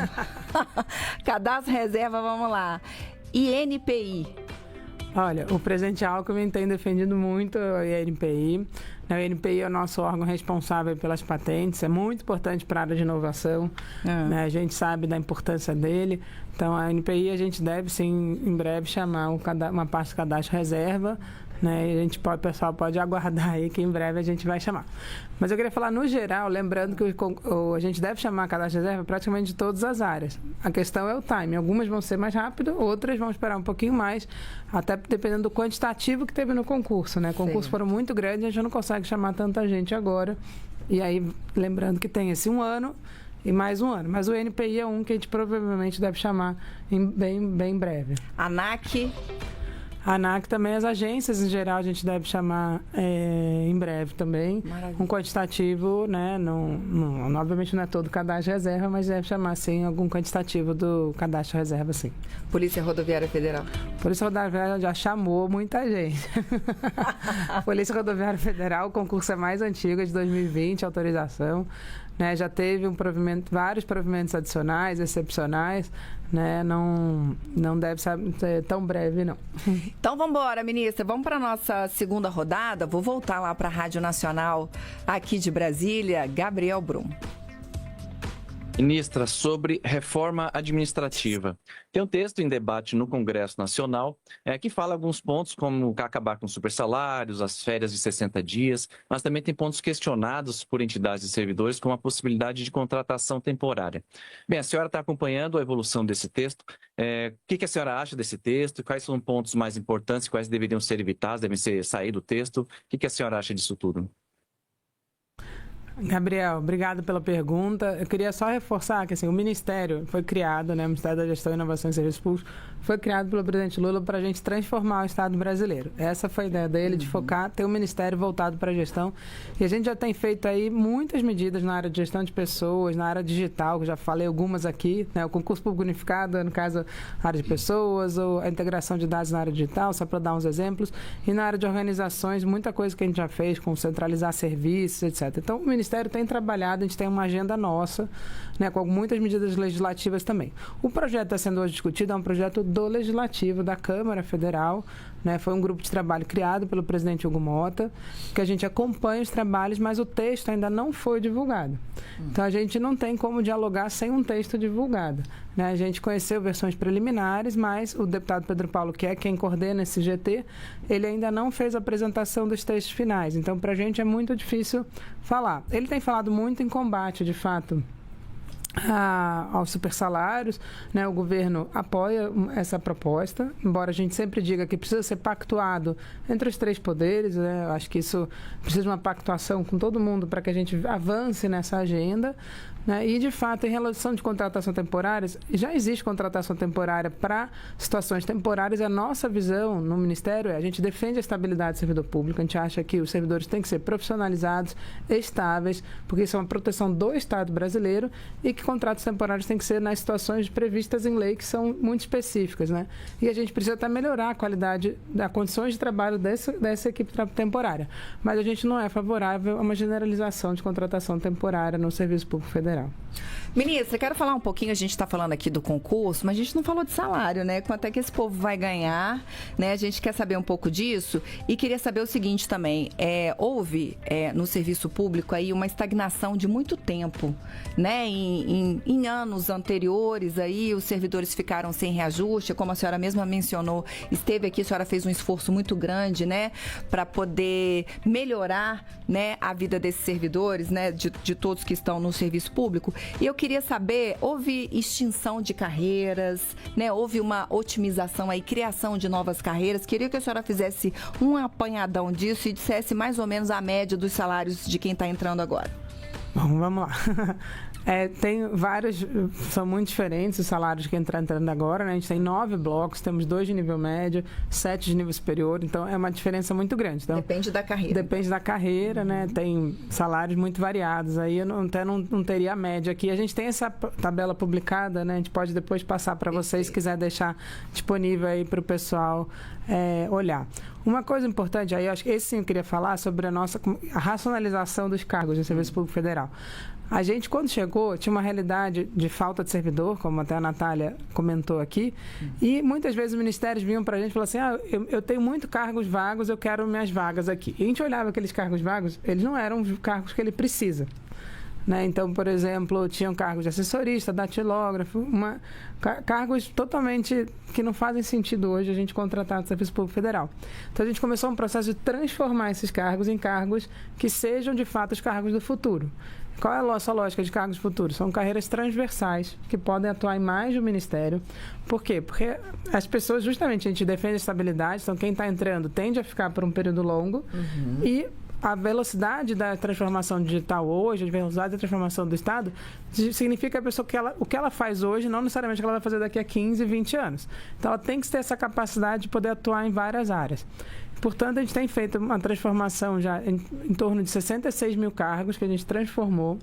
Cadastro reserva, vamos lá. INPI. Olha, o presidente Alckmin tem defendido muito a INPI. O INPI é o nosso órgão responsável pelas patentes, é muito importante para a área de inovação, né? A gente sabe da importância dele. Então, a INPI a gente deve, sim, em breve chamar uma parte do cadastro reserva, né? E o pessoal pode aguardar aí que em breve a gente vai chamar. Mas eu queria falar no geral, lembrando que a gente deve chamar a cadastro reserva praticamente de todas as áreas. A questão é o time. Algumas vão ser mais rápido, outras vão esperar um pouquinho mais, até dependendo do quantitativo que teve no concurso, né? Concursos foram muito grandes, a gente não consegue chamar tanta gente agora. E aí, lembrando que tem esse 1 ano e mais 1 ano. Mas o INPI é um que a gente provavelmente deve chamar bem breve. ANAC. A ANAC também, as agências em geral, a gente deve chamar em breve também. Maravilha. Um quantitativo, né? Obviamente não é todo cadastro reserva, mas deve chamar, sim, algum quantitativo do cadastro reserva, sim. Polícia Rodoviária Federal. Polícia Rodoviária já chamou muita gente. Polícia Rodoviária Federal, o concurso é mais antigo, é de 2020, autorização. Né, já teve vários provimentos adicionais, excepcionais, né, não deve ser tão breve, não. Então, vamos embora, ministra. Vamos para a nossa segunda rodada. Vou voltar lá para a Rádio Nacional, aqui de Brasília, Gabriel Brum. Ministra, sobre reforma administrativa. Tem um texto em debate no Congresso Nacional que fala alguns pontos, como acabar com supersalários, as férias de 60 dias, mas também tem pontos questionados por entidades e servidores, como a possibilidade de contratação temporária. Bem, a senhora está acompanhando a evolução desse texto. O que a senhora acha desse texto? Quais são os pontos mais importantes? Quais deveriam ser evitados? Devem sair do texto? O que a senhora acha disso tudo? Gabriel, obrigado pela pergunta. Eu queria só reforçar que assim, o Ministério foi criado, né, o Ministério da Gestão, Inovação e Serviços Públicos, foi criado pelo presidente Lula para a gente transformar o Estado brasileiro. Essa foi a ideia dele, de focar, ter um ministério voltado para a gestão. E a gente já tem feito aí muitas medidas na área de gestão de pessoas, na área digital, que já falei algumas aqui, né, o concurso público unificado, no caso, a área de pessoas, ou a integração de dados na área digital, só para dar uns exemplos. E na área de organizações, muita coisa que a gente já fez, com centralizar serviços, etc. Então, o Ministério tem trabalhado, a gente tem uma agenda nossa, né, com muitas medidas legislativas também. O projeto que está sendo hoje discutido é um projeto do Legislativo da Câmara Federal, né, foi um grupo de trabalho criado pelo presidente Hugo Mota, que a gente acompanha os trabalhos, mas o texto ainda não foi divulgado. Então, a gente não tem como dialogar sem um texto divulgado. Né? A gente conheceu versões preliminares, mas o deputado Pedro Paulo, que é quem coordena esse GT, ele ainda não fez a apresentação dos textos finais. Então, para a gente é muito difícil falar. Ele tem falado muito em combate, de fato, aos supersalários, né? O governo apoia essa proposta, embora a gente sempre diga que precisa ser pactuado entre os três poderes, né? Eu acho que isso precisa de uma pactuação com todo mundo para que a gente avance nessa agenda, né? E, de fato, em relação de contratação temporária, já existe contratação temporária para situações temporárias. A nossa visão no Ministério a gente defende a estabilidade do servidor público, a gente acha que os servidores têm que ser profissionalizados, estáveis, porque isso é uma proteção do Estado brasileiro e que contratos temporários têm que ser nas situações previstas em lei, que são muito específicas, né? E a gente precisa até melhorar a qualidade das condições de trabalho dessa equipe temporária. Mas a gente não é favorável a uma generalização de contratação temporária no Serviço Público Federal. Ministra, quero falar um pouquinho, a gente está falando aqui do concurso, mas a gente não falou de salário, né? Quanto é que esse povo vai ganhar, né? A gente quer saber um pouco disso e queria saber o seguinte também, houve no serviço público aí uma estagnação de muito tempo, né? Em anos anteriores aí, os servidores ficaram sem reajuste, como a senhora mesma mencionou, esteve aqui, a senhora fez um esforço muito grande, né? Para poder melhorar, né, a vida desses servidores, né? De todos que estão no serviço público. E eu queria saber, houve extinção de carreiras, né? Houve uma otimização aí, criação de novas carreiras. Queria que a senhora fizesse um apanhadão disso e dissesse mais ou menos a média dos salários de quem está entrando agora. Bom, vamos lá. Tem vários, são muito diferentes os salários que estão entrando agora, né? A gente tem 9 blocos, temos 2 de nível médio, 7 de nível superior, então é uma diferença muito grande. Então, depende da carreira. Depende da carreira, né? Tem salários muito variados, aí eu não teria a média aqui. A gente tem essa tabela publicada, né? A gente pode depois passar para vocês, se quiser deixar disponível aí para o pessoal olhar. Uma coisa importante, aí eu acho que esse sim eu queria falar sobre a racionalização dos cargos no Serviço Público Federal. A gente, quando chegou, tinha uma realidade de falta de servidor, como até a Natália comentou aqui, e muitas vezes os ministérios vinham para a gente e falavam assim, eu tenho muitos cargos vagos, eu quero minhas vagas aqui. E a gente olhava aqueles cargos vagos, eles não eram os cargos que ele precisa. Né? Então, por exemplo, tinham cargos de assessorista, datilógrafo, cargos totalmente que não fazem sentido hoje a gente contratar no Serviço Público Federal. Então, a gente começou um processo de transformar esses cargos em cargos que sejam, de fato, os cargos do futuro. Qual é a nossa lógica de cargos futuros? São carreiras transversais que podem atuar em mais de um ministério. Por quê? Porque as pessoas, justamente, a gente defende a estabilidade, então quem está entrando tende a ficar por um período longo e a velocidade da transformação digital hoje, a velocidade da transformação do Estado, significa que a pessoa o que ela faz hoje, não necessariamente que ela vai fazer daqui a 15, 20 anos. Então, ela tem que ter essa capacidade de poder atuar em várias áreas. Portanto, a gente tem feito uma transformação já em torno de 66 mil cargos que a gente transformou,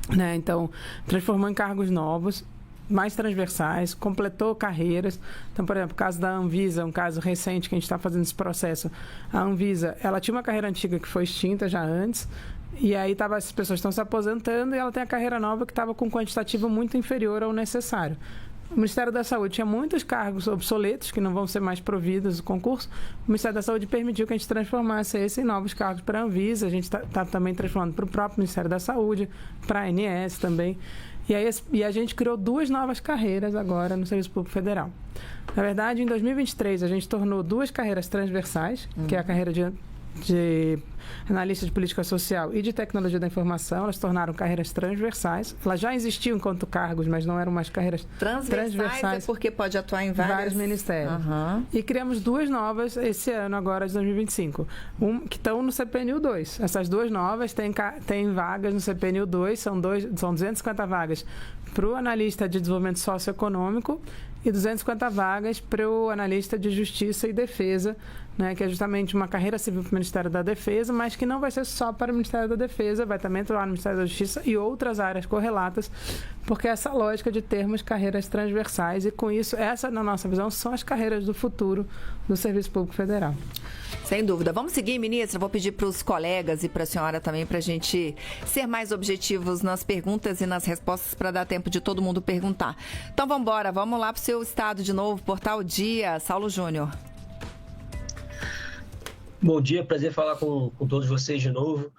né? Então, transformou em cargos novos, mais transversais, completou carreiras. Então, por exemplo, o caso da Anvisa, um caso recente que a gente está fazendo esse processo. A Anvisa, ela tinha uma carreira antiga que foi extinta já antes, e aí as pessoas estão se aposentando e ela tem a carreira nova que estava com um quantitativo muito inferior ao necessário. O Ministério da Saúde tinha muitos cargos obsoletos que não vão ser mais providos no concurso. O Ministério da Saúde permitiu que a gente transformasse esse em novos cargos para a Anvisa. A gente está também transformando para o próprio Ministério da Saúde, para a ANS também. E a gente criou 2 novas carreiras agora no Serviço Público Federal. Na verdade, em 2023, a gente tornou 2 carreiras transversais, que é a carreira de analista de política social e de tecnologia da informação. Elas tornaram carreiras transversais. Elas já existiam enquanto cargos, mas não eram mais carreiras transversais. É porque pode atuar em vários ministérios. E criamos 2 novas esse ano, agora de 2025, que estão no CPNU 2. Essas 2 novas têm vagas no CPNU 2, são 250 vagas para o analista de desenvolvimento socioeconômico e 250 vagas para o analista de justiça e defesa, né, que é justamente uma carreira civil para o Ministério da Defesa, mas que não vai ser só para o Ministério da Defesa, vai também atuar no Ministério da Justiça e outras áreas correlatas, porque essa lógica de termos carreiras transversais, e com isso, essa, na nossa visão, são as carreiras do futuro do Serviço Público Federal. Sem dúvida. Vamos seguir, ministra. Vou pedir para os colegas e para a senhora também para a gente ser mais objetivos nas perguntas e nas respostas para dar tempo de todo mundo perguntar. Então, vamos embora. Vamos lá para o seu estado de novo, Portal Dia. Saulo Júnior. Bom dia, prazer falar com todos vocês de novo.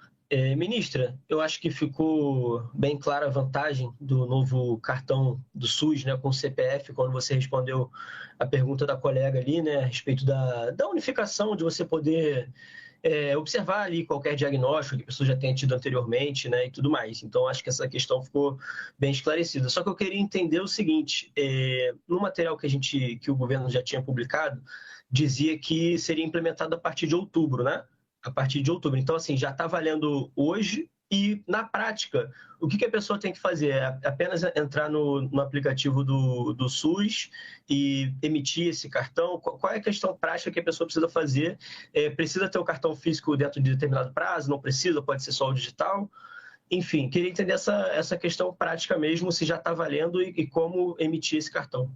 Ministra, eu acho que ficou bem clara a vantagem do novo cartão do SUS, né, com o CPF, quando você respondeu a pergunta da colega ali, né, a respeito da unificação, de você poder observar ali qualquer diagnóstico que a pessoa já tenha tido anteriormente, né, e tudo mais. Então, acho que essa questão ficou bem esclarecida. Só que eu queria entender o seguinte, no material que o governo já tinha publicado, dizia que seria implementado a partir de outubro, né? A partir de outubro. Então, assim, já está valendo hoje e, na prática, o que a pessoa tem que fazer? É apenas entrar no aplicativo do SUS e emitir esse cartão? Qual é a questão prática que a pessoa precisa fazer? Precisa ter o cartão físico dentro de determinado prazo? Não precisa? Pode ser só o digital? Enfim, queria entender essa questão prática mesmo, se já está valendo e como emitir esse cartão.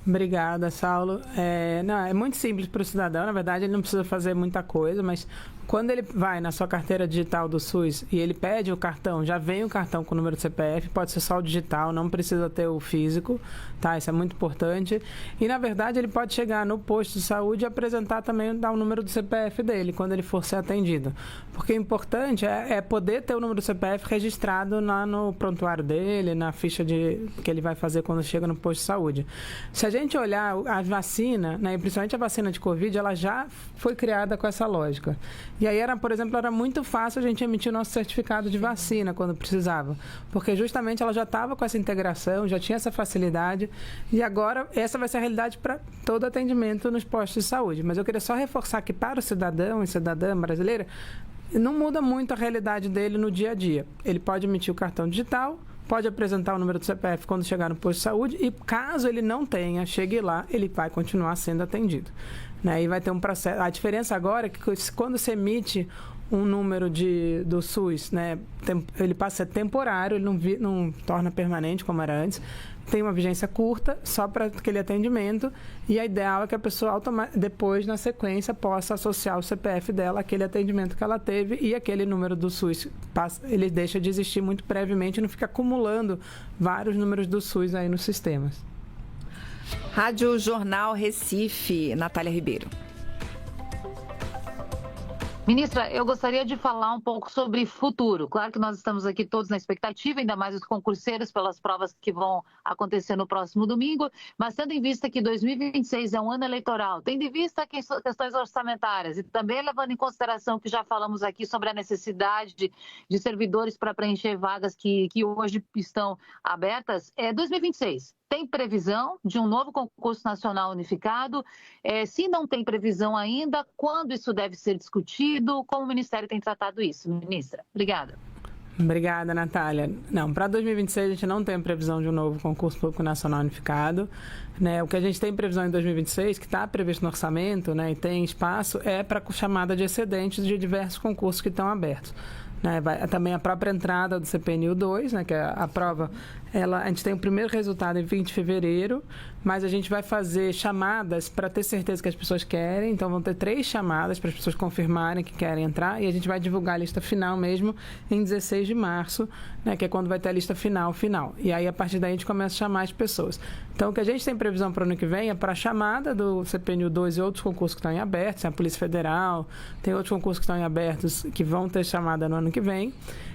Obrigada, Saulo. É muito simples para o cidadão, na verdade ele não precisa fazer muita coisa, mas quando ele vai na sua carteira digital do SUS e ele pede o cartão, já vem o cartão com o número do CPF, pode ser só o digital, não precisa ter o físico, tá? Isso é muito importante. E, na verdade, ele pode chegar no posto de saúde e apresentar também, dar o número do CPF dele, quando ele for ser atendido. Porque o importante é poder ter o número do CPF registrado lá no prontuário dele, na ficha que ele vai fazer quando chega no posto de saúde. Se a gente olhar a vacina, né, principalmente a vacina de Covid, ela já foi criada com essa lógica. E aí, por exemplo, era muito fácil a gente emitir o nosso certificado de vacina quando precisava, porque justamente ela já estava com essa integração, já tinha essa facilidade, e agora essa vai ser a realidade para todo atendimento nos postos de saúde. Mas eu queria só reforçar que para o cidadão e cidadã brasileira, não muda muito a realidade dele no dia a dia. Ele pode emitir o cartão digital, pode apresentar o número do CPF quando chegar no posto de saúde e, caso ele não tenha, chegue lá, ele vai continuar sendo atendido. Né? E vai ter um processo. A diferença agora é que quando se emite um número do SUS, né, ele passa a ser temporário, ele não torna permanente como era antes, tem uma vigência curta, só para aquele atendimento, e a ideal é que a pessoa depois, na sequência, possa associar o CPF dela àquele atendimento que ela teve, e aquele número do SUS, ele deixa de existir muito brevemente e não fica acumulando vários números do SUS aí nos sistemas. Rádio Jornal Recife, Natália Ribeiro. Ministra, eu gostaria de falar um pouco sobre futuro. Claro que nós estamos aqui todos na expectativa, ainda mais os concurseiros pelas provas que vão acontecer no próximo domingo, mas tendo em vista que 2026 é um ano eleitoral, tendo em vista questões orçamentárias e também levando em consideração que já falamos aqui sobre a necessidade de servidores para preencher vagas que hoje estão abertas, 2026 tem previsão de um novo concurso nacional unificado? Se não tem previsão ainda, quando isso deve ser discutido? Como o Ministério tem tratado isso, ministra? Obrigada. Obrigada, Natália. Não, para 2026 a gente não tem previsão de um novo concurso público nacional unificado. Né? O que a gente tem previsão em 2026, que está previsto no orçamento, né, e tem espaço, é para chamada de excedentes de diversos concursos que estão abertos. Né? Também a própria entrada do CPNU 2, né, que é a prova, a gente tem o primeiro resultado em 20 de fevereiro, mas a gente vai fazer chamadas para ter certeza que as pessoas querem, então vão ter 3 chamadas para as pessoas confirmarem que querem entrar, e a gente vai divulgar a lista final mesmo em 16 de março, né, que é quando vai ter a lista final. E aí, a partir daí, a gente começa a chamar as pessoas. Então, o que a gente tem previsão para o ano que vem é para a chamada do CPNU 2 e outros concursos que estão em aberto, tem a Polícia Federal, tem outros concursos que estão em abertos que vão ter chamada no ano que vem,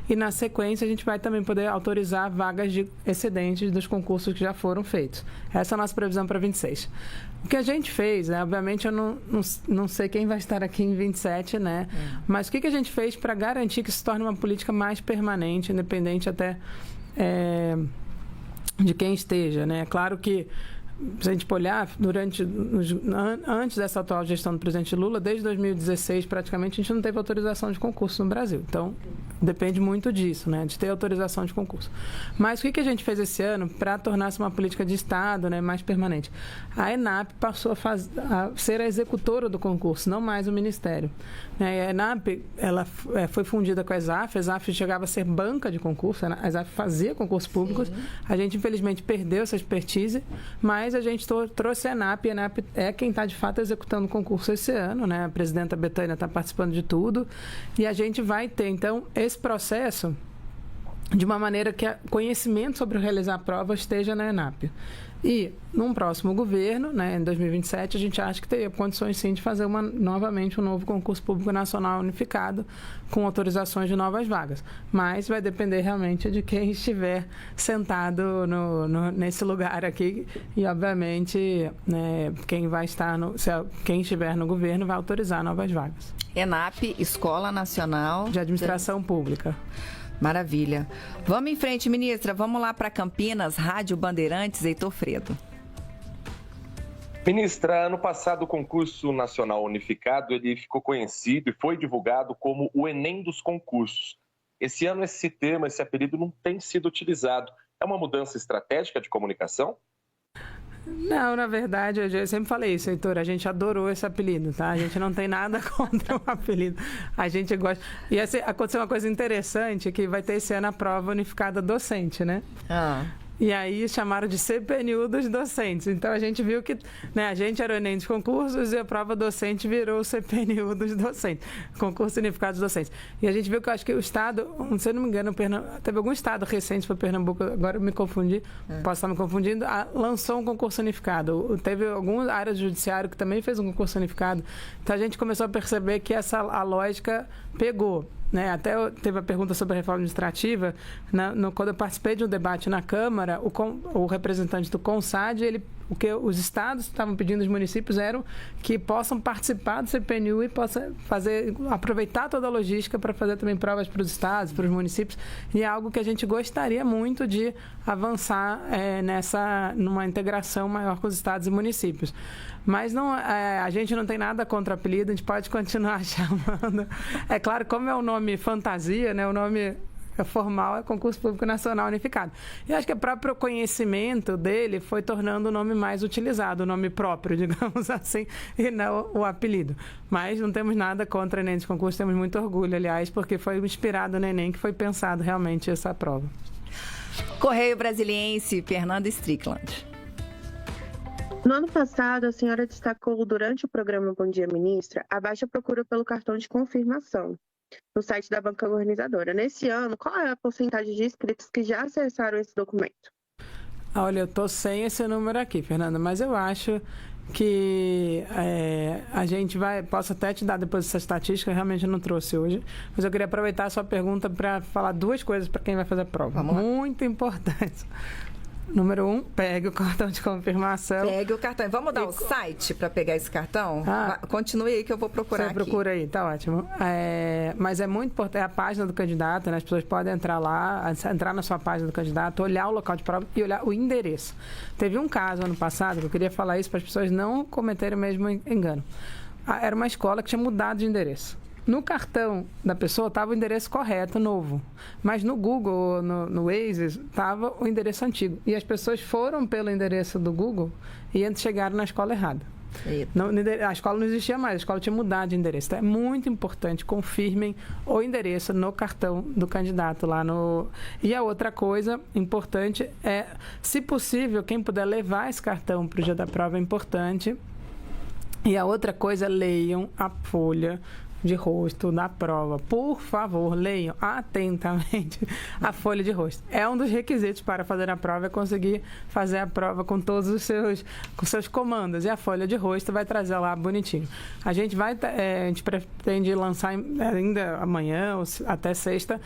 e na sequência a gente vai também poder autorizar vagas de excedentes dos concursos que já foram feitos. Essa é a nossa previsão para 26. O que a gente fez, né, obviamente eu não sei quem vai estar aqui em 27, né? Mas o que a gente fez para garantir que se torne uma política mais permanente, independente até de quem esteja, né? Claro que, se a gente olhar, antes dessa atual gestão do presidente Lula, desde 2016, praticamente, a gente não teve autorização de concurso no Brasil. Então, depende muito disso, né, de ter autorização de concurso. Mas o que a gente fez esse ano para tornar-se uma política de Estado, né, mais permanente? A ENAP passou a ser a executora do concurso, não mais o Ministério. A ENAP ela foi fundida com a ESAF chegava a ser banca de concurso, a ESAF fazia concursos públicos. Sim. A gente, infelizmente, perdeu essa expertise, mas a gente trouxe a ENAP, e a ENAP é quem está, de fato, executando o concurso esse ano, né? A presidenta Betânia está participando de tudo, e a gente vai ter, então, esse processo de uma maneira que o conhecimento sobre realizar a prova esteja na ENAP. E, num próximo governo, né, em 2027, a gente acha que teria condições, sim, de fazer novamente um novo concurso público nacional unificado, com autorizações de novas vagas. Mas vai depender realmente de quem estiver sentado nesse lugar aqui. E, obviamente, né, quem estiver no governo vai autorizar novas vagas. ENAP, Escola Nacional de Administração Pública. Maravilha. Vamos em frente, ministra. Vamos lá para Campinas, Rádio Bandeirantes, Heitor Fredo. Ministra, ano passado o concurso nacional unificado ele ficou conhecido e foi divulgado como o Enem dos concursos. Esse ano esse termo, esse apelido não tem sido utilizado. É uma mudança estratégica de comunicação? Não, na verdade, eu sempre falei isso, Heitor, a gente adorou esse apelido, tá? A gente não tem nada contra o apelido, a gente gosta. E aconteceu uma coisa interessante, que vai ter esse ano a prova unificada docente, né? E aí chamaram de CPNU dos docentes. Então a gente viu que, né, a gente era o Enem dos concursos e a prova docente virou o CPNU dos docentes, concurso unificado dos docentes. E a gente viu que eu acho que o estado, se eu não me engano, teve algum estado recente para Pernambuco, agora eu me confundi, posso estar me confundindo, lançou um concurso unificado. Teve alguma área do judiciário que também fez um concurso unificado. Então a gente começou a perceber que a lógica pegou. Né? Até teve a pergunta sobre a reforma administrativa. Quando eu participei de um debate na Câmara, o representante do CONSAD, o que os estados estavam pedindo aos municípios eram que possam participar do CPNU e possam aproveitar toda a logística para fazer também provas para os estados, para os municípios, e é algo que a gente gostaria muito de avançar numa integração maior com os estados e municípios. Mas a gente não tem nada contra o apelido, a gente pode continuar chamando. É claro, como é um nome fantasia, né, o nome formal é Concurso Público Nacional Unificado. E acho que o próprio conhecimento dele foi tornando o nome mais utilizado, o nome próprio, digamos assim, e não o apelido. Mas não temos nada contra o Enem de concurso, temos muito orgulho, aliás, porque foi inspirado no Enem que foi pensado realmente essa prova. Correio Brasiliense, Fernanda Strickland. No ano passado, a senhora destacou durante o programa Bom Dia Ministra a baixa procura pelo cartão de confirmação no site da banca organizadora. Nesse ano, qual é a porcentagem de inscritos que já acessaram esse documento? Olha, eu estou sem esse número aqui, Fernanda, mas eu acho que a gente posso até te dar depois essa estatística, eu realmente não trouxe hoje, mas eu queria aproveitar a sua pergunta para falar duas coisas para quem vai fazer a prova. Muito importantes. Número 1, pegue o cartão de confirmação. Pegue o cartão. Vamos dar o site para pegar esse cartão? Continue aí que eu vou procurar aqui. Você procura aí, tá ótimo. Mas é muito importante, é a página do candidato, né? As pessoas podem entrar lá, entrar na sua página do candidato, olhar o local de prova e olhar o endereço. Teve um caso ano passado, que eu queria falar isso para as pessoas não cometerem o mesmo engano. Era uma escola que tinha mudado de endereço. No cartão da pessoa estava o endereço correto, novo. Mas no Google, no Waze, estava o endereço antigo. E as pessoas foram pelo endereço do Google e chegaram na escola errada. A escola não existia mais, a escola tinha mudado de endereço. Então, é muito importante, confirmem o endereço no cartão do candidato lá no... E a outra coisa importante é, se possível, quem puder levar esse cartão para o dia da prova é importante. E a outra coisa, leiam a folha de rosto da prova. Por favor, leiam atentamente a folha de rosto. É um dos requisitos para fazer a prova, é conseguir fazer a prova com todos os seus comandos. E a folha de rosto vai trazer lá bonitinho. A gente pretende lançar ainda amanhã ou até sexta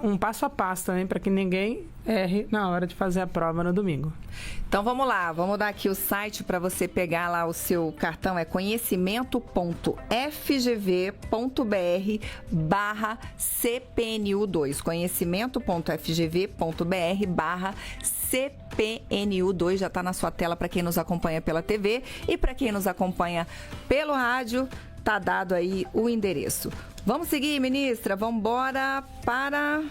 um passo a passo também para que ninguém erre na hora de fazer a prova no domingo. Então vamos lá, vamos dar aqui o site para você pegar lá o seu cartão, é conhecimento.fgv.br/CPNU2, conhecimento.fgv.br/CPNU2, já está na sua tela para quem nos acompanha pela TV e para quem nos acompanha pelo rádio, tá dado aí o endereço. Vamos seguir, ministra, vamos embora para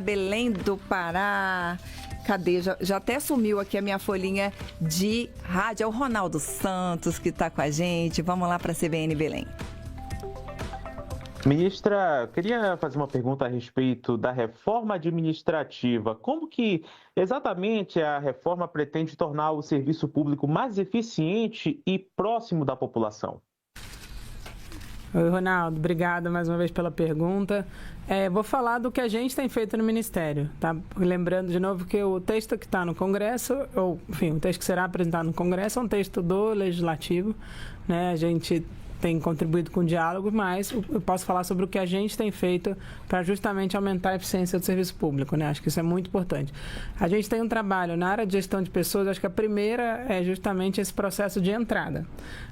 Belém do Pará. Cadê? Já até sumiu aqui a minha folhinha de rádio. É o Ronaldo Santos que está com a gente. Vamos lá para a CBN Belém. Ministra, queria fazer uma pergunta a respeito da reforma administrativa. Como que exatamente a reforma pretende tornar o serviço público mais eficiente e próximo da população? Oi, Ronaldo. Obrigada mais uma vez pela pergunta. Vou falar do que a gente tem feito no Ministério, tá? Lembrando de novo que o texto que está no Congresso, o texto que será apresentado no Congresso é um texto do Legislativo, né? A gente tem contribuído com o diálogo, mas eu posso falar sobre o que a gente tem feito para justamente aumentar a eficiência do serviço público, né? Acho que isso é muito importante. A gente tem um trabalho na área de gestão de pessoas, acho que a primeira é justamente esse processo de entrada.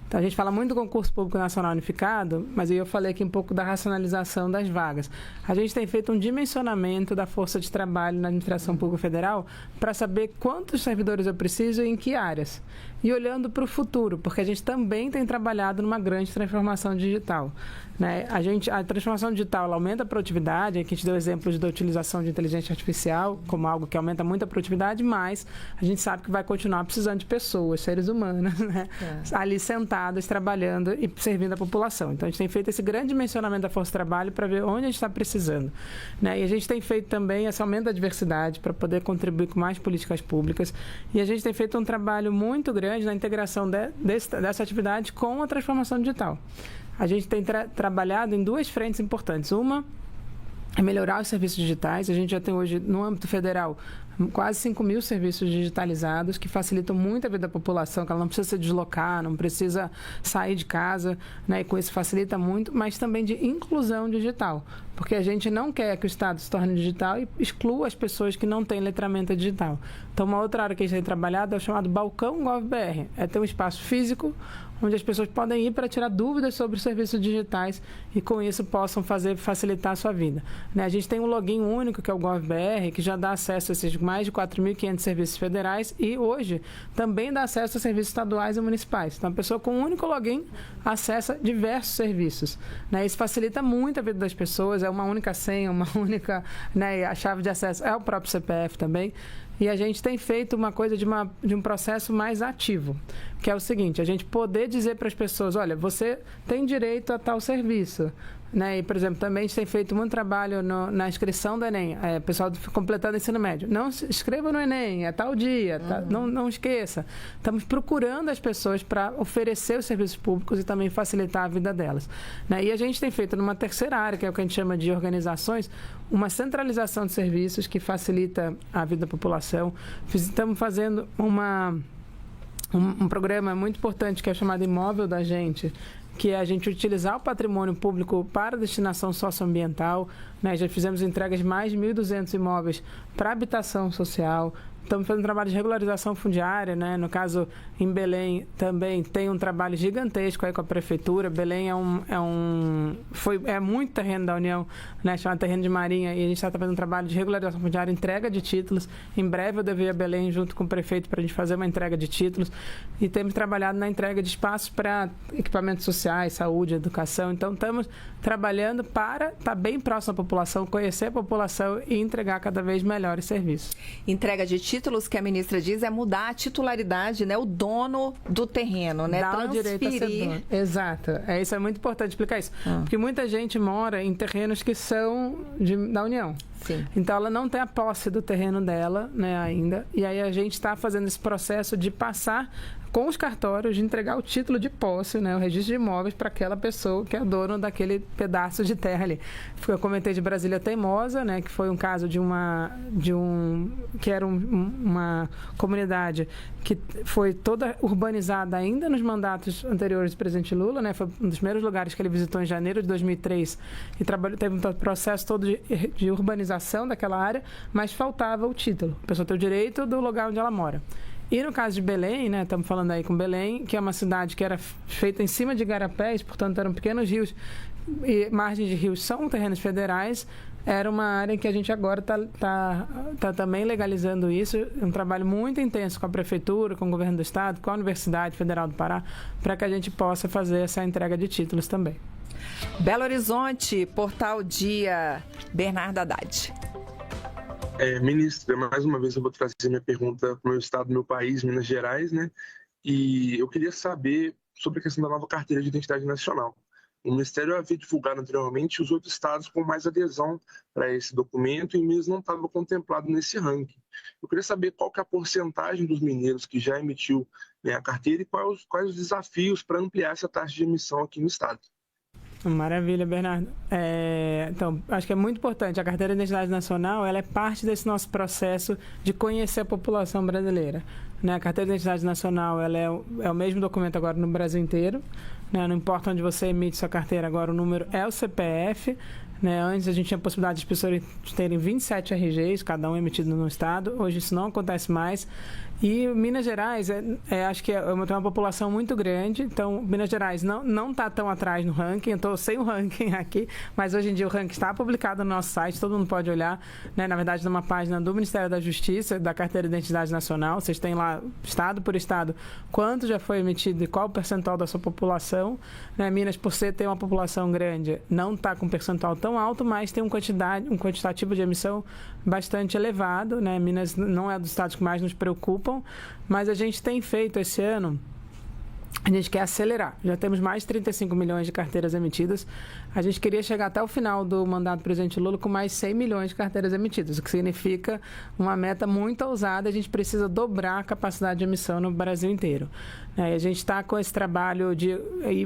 Então, a gente fala muito do concurso público nacional unificado, mas eu falei aqui um pouco da racionalização das vagas. A gente tem feito um dimensionamento da força de trabalho na administração pública federal para saber quantos servidores eu preciso e em que áreas. E olhando para o futuro, porque a gente também tem trabalhado numa grande transformação digital, né? A transformação digital ela aumenta a produtividade, aqui a gente deu exemplos da utilização de inteligência artificial como algo que aumenta muito a produtividade, mas a gente sabe que vai continuar precisando de pessoas, seres humanos, né? Ali sentadas, trabalhando e servindo a população. Então, a gente tem feito esse grande dimensionamento da força de trabalho para ver onde a gente está precisando, né? E a gente tem feito também esse aumento da diversidade para poder contribuir com mais políticas públicas. E a gente tem feito um trabalho muito grande na integração dessa atividade com a transformação digital. A gente tem trabalhado em duas frentes importantes. Uma é melhorar os serviços digitais. A gente já tem hoje, no âmbito federal, quase 5 mil serviços digitalizados que facilitam muito a vida da população, que ela não precisa se deslocar, não precisa sair de casa, né? E com isso facilita muito, mas também de inclusão digital, porque a gente não quer que o Estado se torne digital e exclua as pessoas que não têm letramento digital. Então, uma outra área que a gente tem trabalhado é o chamado Balcão GovBR, é ter um espaço físico onde as pessoas podem ir para tirar dúvidas sobre os serviços digitais e, com isso, possam facilitar a sua vida, né? A gente tem um login único, que é o GovBR, que já dá acesso a esses mais de 4.500 serviços federais e, hoje, também dá acesso a serviços estaduais e municipais. Então, a pessoa com um único login acessa diversos serviços, né? Isso facilita muito a vida das pessoas, é uma única senha, uma única, né? A chave de acesso é o próprio CPF também. E a gente tem feito uma coisa de um processo mais ativo, que é o seguinte, a gente poder dizer para as pessoas, olha, você tem direito a tal serviço, né? E, por exemplo, também a gente tem feito muito trabalho na inscrição do Enem, pessoal completando ensino médio. Não se inscreva no Enem, é tal dia, tá? Não esqueça. Estamos procurando as pessoas para oferecer os serviços públicos e também facilitar a vida delas, né? E a gente tem feito numa terceira área, que é o que a gente chama de organizações, uma centralização de serviços que facilita a vida da população. Estamos fazendo um programa muito importante que é chamado Imóvel da Gente, que é a gente utilizar o patrimônio público para destinação socioambiental, né? Já fizemos entregas de mais de 1.200 imóveis para habitação social, estamos fazendo um trabalho de regularização fundiária, né? No caso, em Belém também tem um trabalho gigantesco aí com a prefeitura. Belém é muito terreno da União, né? Chamado terreno de marinha, e a gente está fazendo um trabalho de regularização fundiária, entrega de títulos. Em breve eu devo ir a Belém junto com o prefeito para a gente fazer uma entrega de títulos, e temos trabalhado na entrega de espaços para equipamentos sociais, saúde, educação. Então estamos trabalhando para estar bem próximo à população, conhecer a população e entregar cada vez melhores serviços. Entrega de títulos, que a ministra diz, é mudar a titularidade, né? O dono do terreno, né? Dá o direito a ser dono. Exato. Isso é muito importante explicar isso. Porque muita gente mora em terrenos que são da União. Sim. Então, ela não tem a posse do terreno dela, né, ainda. E aí a gente está fazendo esse processo de passar com os cartórios, de entregar o título de posse, né, o registro de imóveis para aquela pessoa que é dono daquele pedaço de terra ali. Eu comentei de Brasília Teimosa, né, que foi um caso que era uma comunidade que foi toda urbanizada ainda nos mandatos anteriores do presidente Lula, né, foi um dos primeiros lugares que ele visitou em janeiro de 2003 e teve um processo todo de urbanização daquela área, mas faltava o título. A pessoa tem o direito do lugar onde ela mora. E no caso de Belém, né, estamos falando aí com Belém, que é uma cidade que era feita em cima de igarapés, portanto eram pequenos rios, e margens de rios são terrenos federais. Era uma área em que a gente agora está também legalizando isso, um trabalho muito intenso com a Prefeitura, com o Governo do Estado, com a Universidade Federal do Pará, para que a gente possa fazer essa entrega de títulos também. Belo Horizonte, Portal Dia, Bernardo Haddad. Ministra, mais uma vez eu vou trazer minha pergunta para o meu estado, meu país, Minas Gerais, né? E eu queria saber sobre a questão da nova carteira de identidade nacional. O Ministério havia divulgado anteriormente os 8 estados com mais adesão para esse documento e Minas não estava contemplado nesse ranking. Eu queria saber qual que é a porcentagem dos mineiros que já emitiu, né, a carteira e quais os desafios para ampliar essa taxa de emissão aqui no estado. Maravilha, Bernardo. Então, acho que é muito importante. A Carteira de Identidade Nacional, ela é parte desse nosso processo de conhecer a população brasileira. Né? A Carteira de Identidade Nacional, ela é o mesmo documento agora no Brasil inteiro. Né? Não importa onde você emite sua carteira, agora o número é o CPF. Né? Antes a gente tinha a possibilidade de pessoas terem 27 RGs, cada um emitido no estado. Hoje isso não acontece mais. E Minas Gerais, acho que tem uma população muito grande, então Minas Gerais não está tão atrás no ranking. Eu estou sem o ranking aqui, mas hoje em dia o ranking está publicado no nosso site, todo mundo pode olhar, né? Na verdade, numa página do Ministério da Justiça, da Carteira de Identidade Nacional, vocês têm lá, estado por estado, quanto já foi emitido e qual o percentual da sua população. Né? Minas, por ter uma população grande, não está com um percentual tão alto, mas tem um quantitativo de emissão bastante elevado. Né? Minas não é dos estados que mais nos preocupam, mas a gente tem feito esse ano, a gente quer acelerar. Já temos mais de 35 milhões de carteiras emitidas. A gente queria chegar até o final do mandato do presidente Lula com mais 100 milhões de carteiras emitidas, o que significa uma meta muito ousada. A gente precisa dobrar a capacidade de emissão no Brasil inteiro. A gente está com esse trabalho de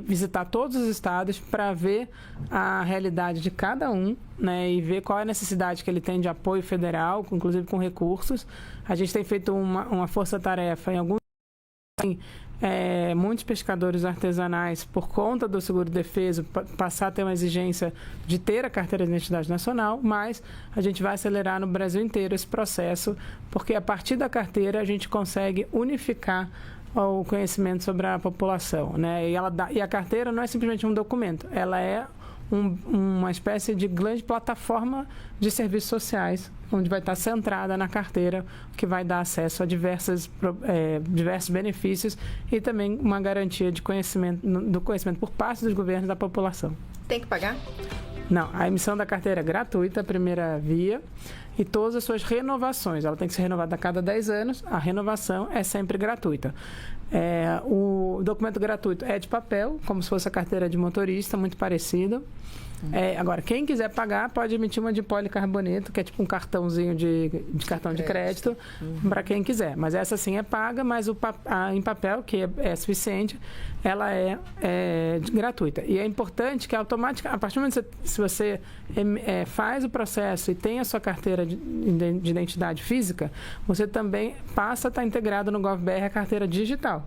visitar todos os estados para ver a realidade de cada um, né, e ver qual é a necessidade que ele tem de apoio federal, inclusive com recursos. A gente tem feito uma força-tarefa em alguns muitos pescadores artesanais, por conta do seguro-defeso, passar a ter uma exigência de ter a carteira de identidade nacional, mas a gente vai acelerar no Brasil inteiro esse processo, porque a partir da carteira a gente consegue unificar o conhecimento sobre a população. Né? E a carteira não é simplesmente um documento, ela é uma espécie de grande plataforma de serviços sociais, onde vai estar centrada na carteira, que vai dar acesso a diversos benefícios e também uma garantia de do conhecimento por parte dos governos da população. Tem que pagar? Não, a emissão da carteira é gratuita, a primeira via, e todas as suas renovações. Ela tem que ser renovada a cada 10 anos, a renovação é sempre gratuita. O documento gratuito é de papel, como se fosse a carteira de motorista, muito parecido. Agora, quem quiser pagar, pode emitir uma de policarboneto, que é tipo um cartãozinho de cartão de crédito, para quem quiser. Mas essa sim é paga, mas em papel, que é suficiente, ela é gratuita. E é importante que automaticamente, a partir do momento que você faz o processo e tem a sua carteira de identidade física, você também passa a estar integrado no GovBR a carteira digital.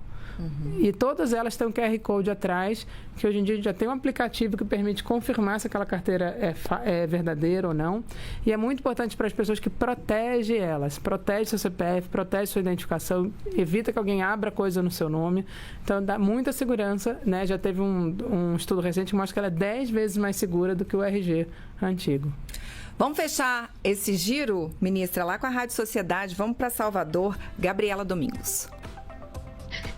E todas elas têm um QR Code atrás, que hoje em dia já tem um aplicativo que permite confirmar se aquela carteira é verdadeira ou não. E é muito importante para as pessoas que protege elas, protege seu CPF, protege sua identificação, evita que alguém abra coisa no seu nome. Então, dá muita segurança, né? Já teve um estudo recente que mostra que ela é 10 vezes mais segura do que o RG antigo. Vamos fechar esse giro, ministra, lá com a Rádio Sociedade. Vamos para Salvador. Gabriela Domingos.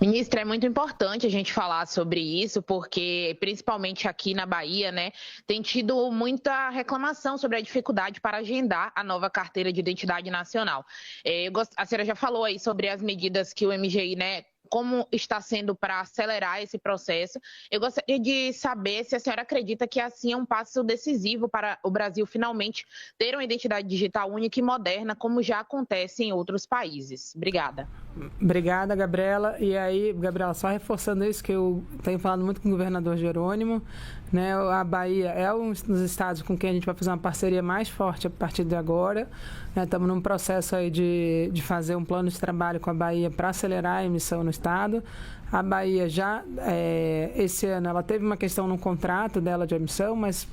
Ministra, é muito importante a gente falar sobre isso, porque principalmente aqui na Bahia, né, tem tido muita reclamação sobre a dificuldade para agendar a nova carteira de identidade nacional. A senhora já falou aí sobre as medidas que o MGI, né, como está sendo para acelerar esse processo. Eu gostaria de saber se a senhora acredita que assim é um passo decisivo para o Brasil finalmente ter uma identidade digital única e moderna, como já acontece em outros países. Obrigada. Obrigada, Gabriela. E aí, Gabriela, só reforçando isso, que eu tenho falado muito com o governador Jerônimo, né? A Bahia é um dos estados com quem a gente vai fazer uma parceria mais forte a partir de agora. Estamos num processo aí de fazer um plano de trabalho com a Bahia para acelerar a emissão no estado. A Bahia já, esse ano, ela teve uma questão no contrato dela de emissão, mas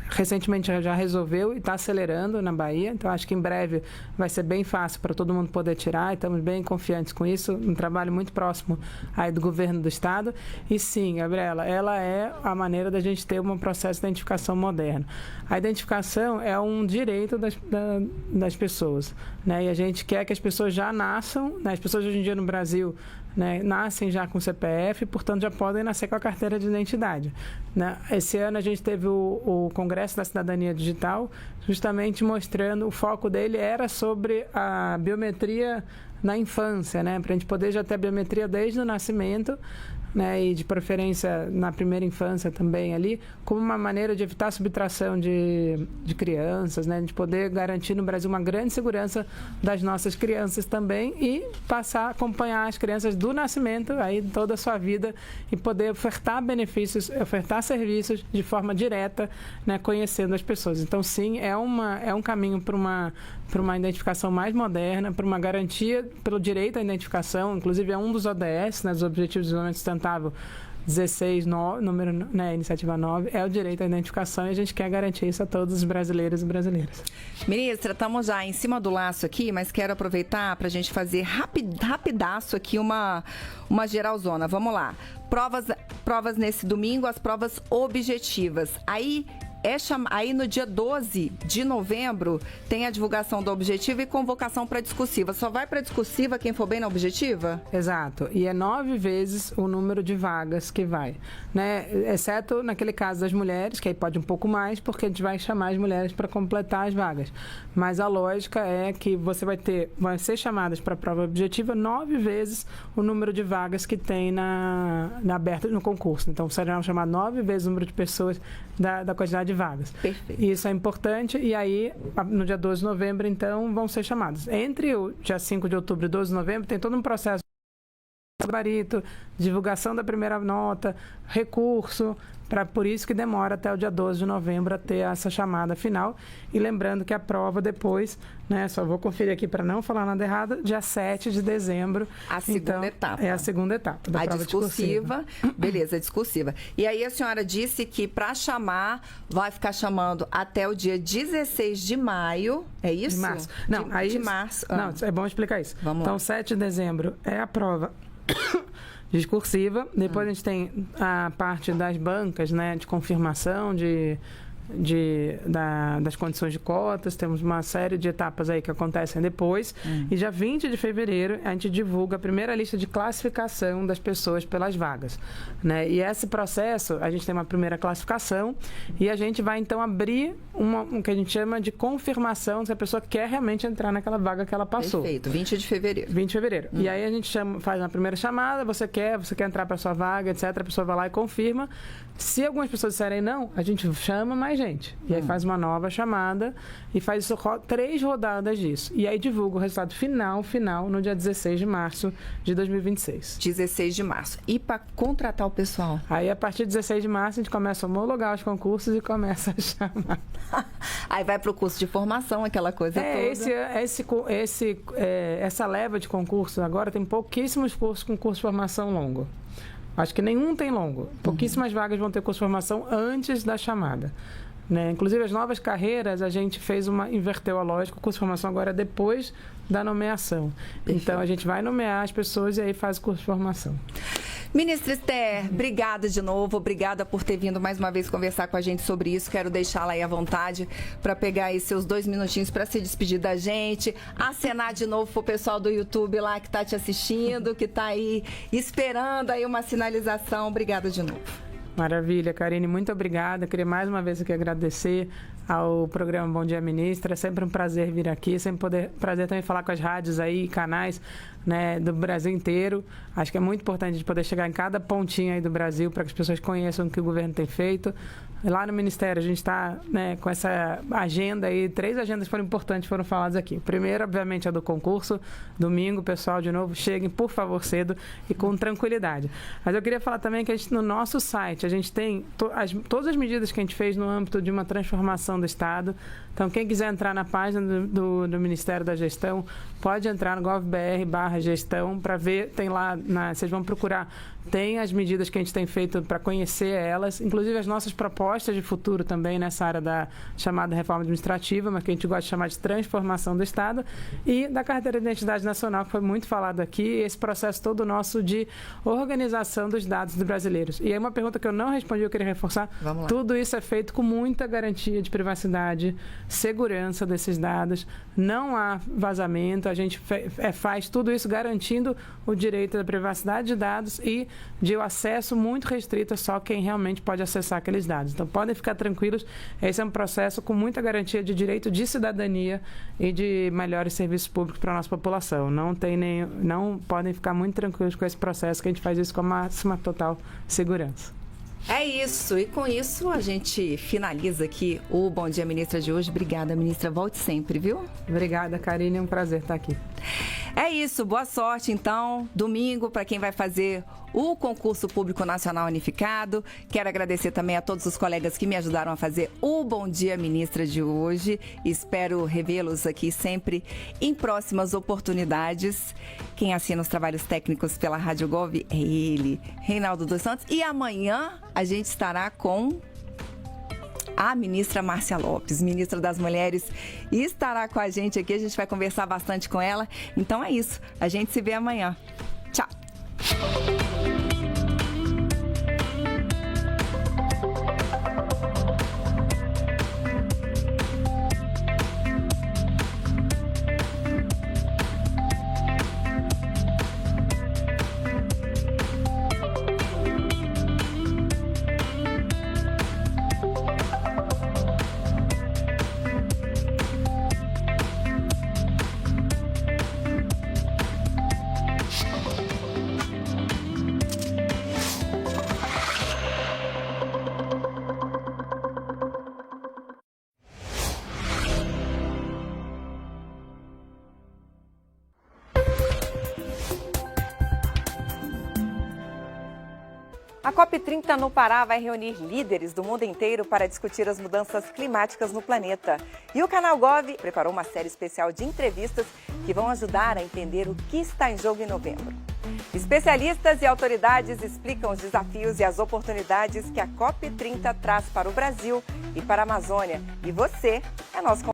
recentemente já resolveu e está acelerando na Bahia. Então, acho que em breve vai ser bem fácil para todo mundo poder tirar e estamos bem confiantes com isso. Um trabalho muito próximo aí do governo do estado. E sim, Gabriela, ela é a maneira da gente ter um processo de identificação moderno. A identificação é um direito das pessoas, né? E a gente quer que as pessoas já nasçam, né? As pessoas hoje em dia no Brasil, né, nascem já com CPF, portanto já podem nascer com a carteira de identidade, né? Esse ano a gente teve o Congresso da Cidadania Digital, justamente mostrando, o foco dele era sobre a biometria na infância, né? Para a gente poder já ter a biometria desde o nascimento, né? E de preferência na primeira infância também ali, como uma maneira de evitar a subtração de crianças, né? De poder garantir no Brasil uma grande segurança das nossas crianças também e passar a acompanhar as crianças do nascimento aí toda a sua vida e poder ofertar benefícios, ofertar serviços de forma direta, né? Conhecendo as pessoas. Então, sim, é um caminho para uma identificação mais moderna, para uma garantia pelo direito à identificação, inclusive é um dos ODS, né, dos Objetivos de Desenvolvimento Sustentável 16, número, né, iniciativa 9, é o direito à identificação e a gente quer garantir isso a todos os brasileiros e brasileiras. Ministra, estamos já em cima do laço aqui, mas quero aproveitar para a gente fazer rapidaço aqui uma geralzona. Vamos lá. Provas nesse domingo, as provas objetivas. Aí no dia 12 de novembro tem a divulgação do objetivo e convocação para discursiva. Só vai para discursiva quem for bem na objetiva? Exato. E é 9 vezes o número de vagas que vai, né? Exceto naquele caso das mulheres, que aí pode um pouco mais, porque a gente vai chamar as mulheres para completar as vagas. Mas a lógica é que você vai ser chamadas para a prova objetiva 9 vezes o número de vagas que tem na aberta no concurso. Então, serão chamadas 9 vezes o número de pessoas da quantidade de vagas. Perfeito. Isso é importante e aí, no dia 12 de novembro, então, vão ser chamados. Entre o dia 5 de outubro e 12 de novembro, tem todo um processo de gabarito, divulgação da primeira nota, recurso, por isso que demora até o dia 12 de novembro a ter essa chamada final. E lembrando que a prova depois, né, só vou conferir aqui para não falar nada errado, dia 7 de dezembro. A segunda etapa. É a segunda etapa da prova discursiva. Beleza, discursiva. E aí a senhora disse que para chamar, vai ficar chamando até o dia 16 de maio, é isso? De março. Não, de março. Não, é bom explicar isso. Vamos então, lá. 7 de dezembro é a prova discursiva. Depois a gente tem a parte das bancas, né, de confirmação das condições de cotas. Temos uma série de etapas aí que acontecem depois. E dia 20 de fevereiro a gente divulga a primeira lista de classificação das pessoas pelas vagas, né? E esse processo, a gente tem uma primeira classificação e a gente vai então abrir o que a gente chama de confirmação se a pessoa quer realmente entrar naquela vaga que ela passou. Perfeito, 20 de fevereiro. 20 de fevereiro. E aí a gente faz uma primeira chamada, você quer entrar para sua vaga, etc. A pessoa vai lá e confirma. Se algumas pessoas disserem não, a gente chama mais gente. E aí faz uma nova chamada e faz 3 rodadas disso. E aí divulga o resultado final, no dia 16 de março de 2026. 16 de março. E para contratar o pessoal? Aí, a partir de 16 de março, a gente começa a homologar os concursos e começa a chamar. Aí vai para o curso de formação, aquela coisa toda. Essa leva de concursos agora tem pouquíssimos cursos com curso de formação longo. Acho que nenhum tem longo. Pouquíssimas vagas vão ter curso de formação antes da chamada. Né? Inclusive, as novas carreiras, a gente inverteu a lógica. O curso de formação agora é depois da nomeação. Perfeito. Então, a gente vai nomear as pessoas e aí faz o curso de formação. Ministra Esther, obrigada de novo. Obrigada por ter vindo mais uma vez conversar com a gente sobre isso. Quero deixá-la aí à vontade para pegar aí seus 2 minutinhos para se despedir da gente. Acenar de novo pro pessoal do YouTube lá que está te assistindo, que está aí esperando aí uma sinalização. Obrigada de novo. Maravilha, Karine, muito obrigada. Queria mais uma vez aqui agradecer ao programa Bom Dia Ministra. É sempre um prazer vir aqui, prazer também falar com as rádios aí, canais, né, do Brasil inteiro. Acho que é muito importante a gente poder chegar em cada pontinho aí do Brasil para que as pessoas conheçam o que o governo tem feito. Lá no Ministério a gente está, né, com essa agenda aí, 3 agendas foram importantes, foram faladas aqui. Primeiro, obviamente, a do concurso. Domingo, pessoal, de novo, cheguem, por favor, cedo e com tranquilidade. Mas eu queria falar também que no nosso site, a gente tem todas as medidas que a gente fez no âmbito de uma transformação do Estado. Então, quem quiser entrar na página do Ministério da Gestão, pode entrar no gov.br/gestão para ver, tem lá, vocês vão procurar, tem as medidas que a gente tem feito para conhecer elas, inclusive as nossas propostas de futuro também nessa área da chamada reforma administrativa, mas que a gente gosta de chamar de transformação do Estado, e da Carteira de Identidade Nacional, que foi muito falado aqui, esse processo todo nosso de organização dos dados dos brasileiros. E aí uma pergunta que eu não respondi, eu queria reforçar, tudo isso é feito com muita garantia de privacidade, segurança desses dados, não há vazamento, a gente faz tudo isso garantindo o direito da privacidade de dados e de acesso muito restrito, só quem realmente pode acessar aqueles dados. Então, podem ficar tranquilos, esse é um processo com muita garantia de direito de cidadania e de melhores serviços públicos para a nossa população. Não podem ficar muito tranquilos com esse processo, que a gente faz isso com a máxima total segurança. É isso, e com isso a gente finaliza aqui o Bom Dia Ministra de hoje. Obrigada, ministra, volte sempre, viu? Obrigada, Karine, é um prazer estar aqui. É isso, boa sorte então, domingo para quem vai fazer o concurso público nacional unificado. Quero agradecer também a todos os colegas que me ajudaram a fazer o Bom Dia Ministra de hoje. Espero revê-los aqui sempre em próximas oportunidades. Quem assina os trabalhos técnicos pela Rádio Gov é ele, Reinaldo dos Santos. E amanhã a gente estará com a ministra Márcia Lopes, ministra das Mulheres, e estará com a gente aqui. A gente vai conversar bastante com ela. Então é isso. A gente se vê amanhã. Tchau. A COP30 no Pará vai reunir líderes do mundo inteiro para discutir as mudanças climáticas no planeta. E o canal Gov preparou uma série especial de entrevistas que vão ajudar a entender o que está em jogo em novembro. Especialistas e autoridades explicam os desafios e as oportunidades que a COP30 traz para o Brasil e para a Amazônia. E você é nosso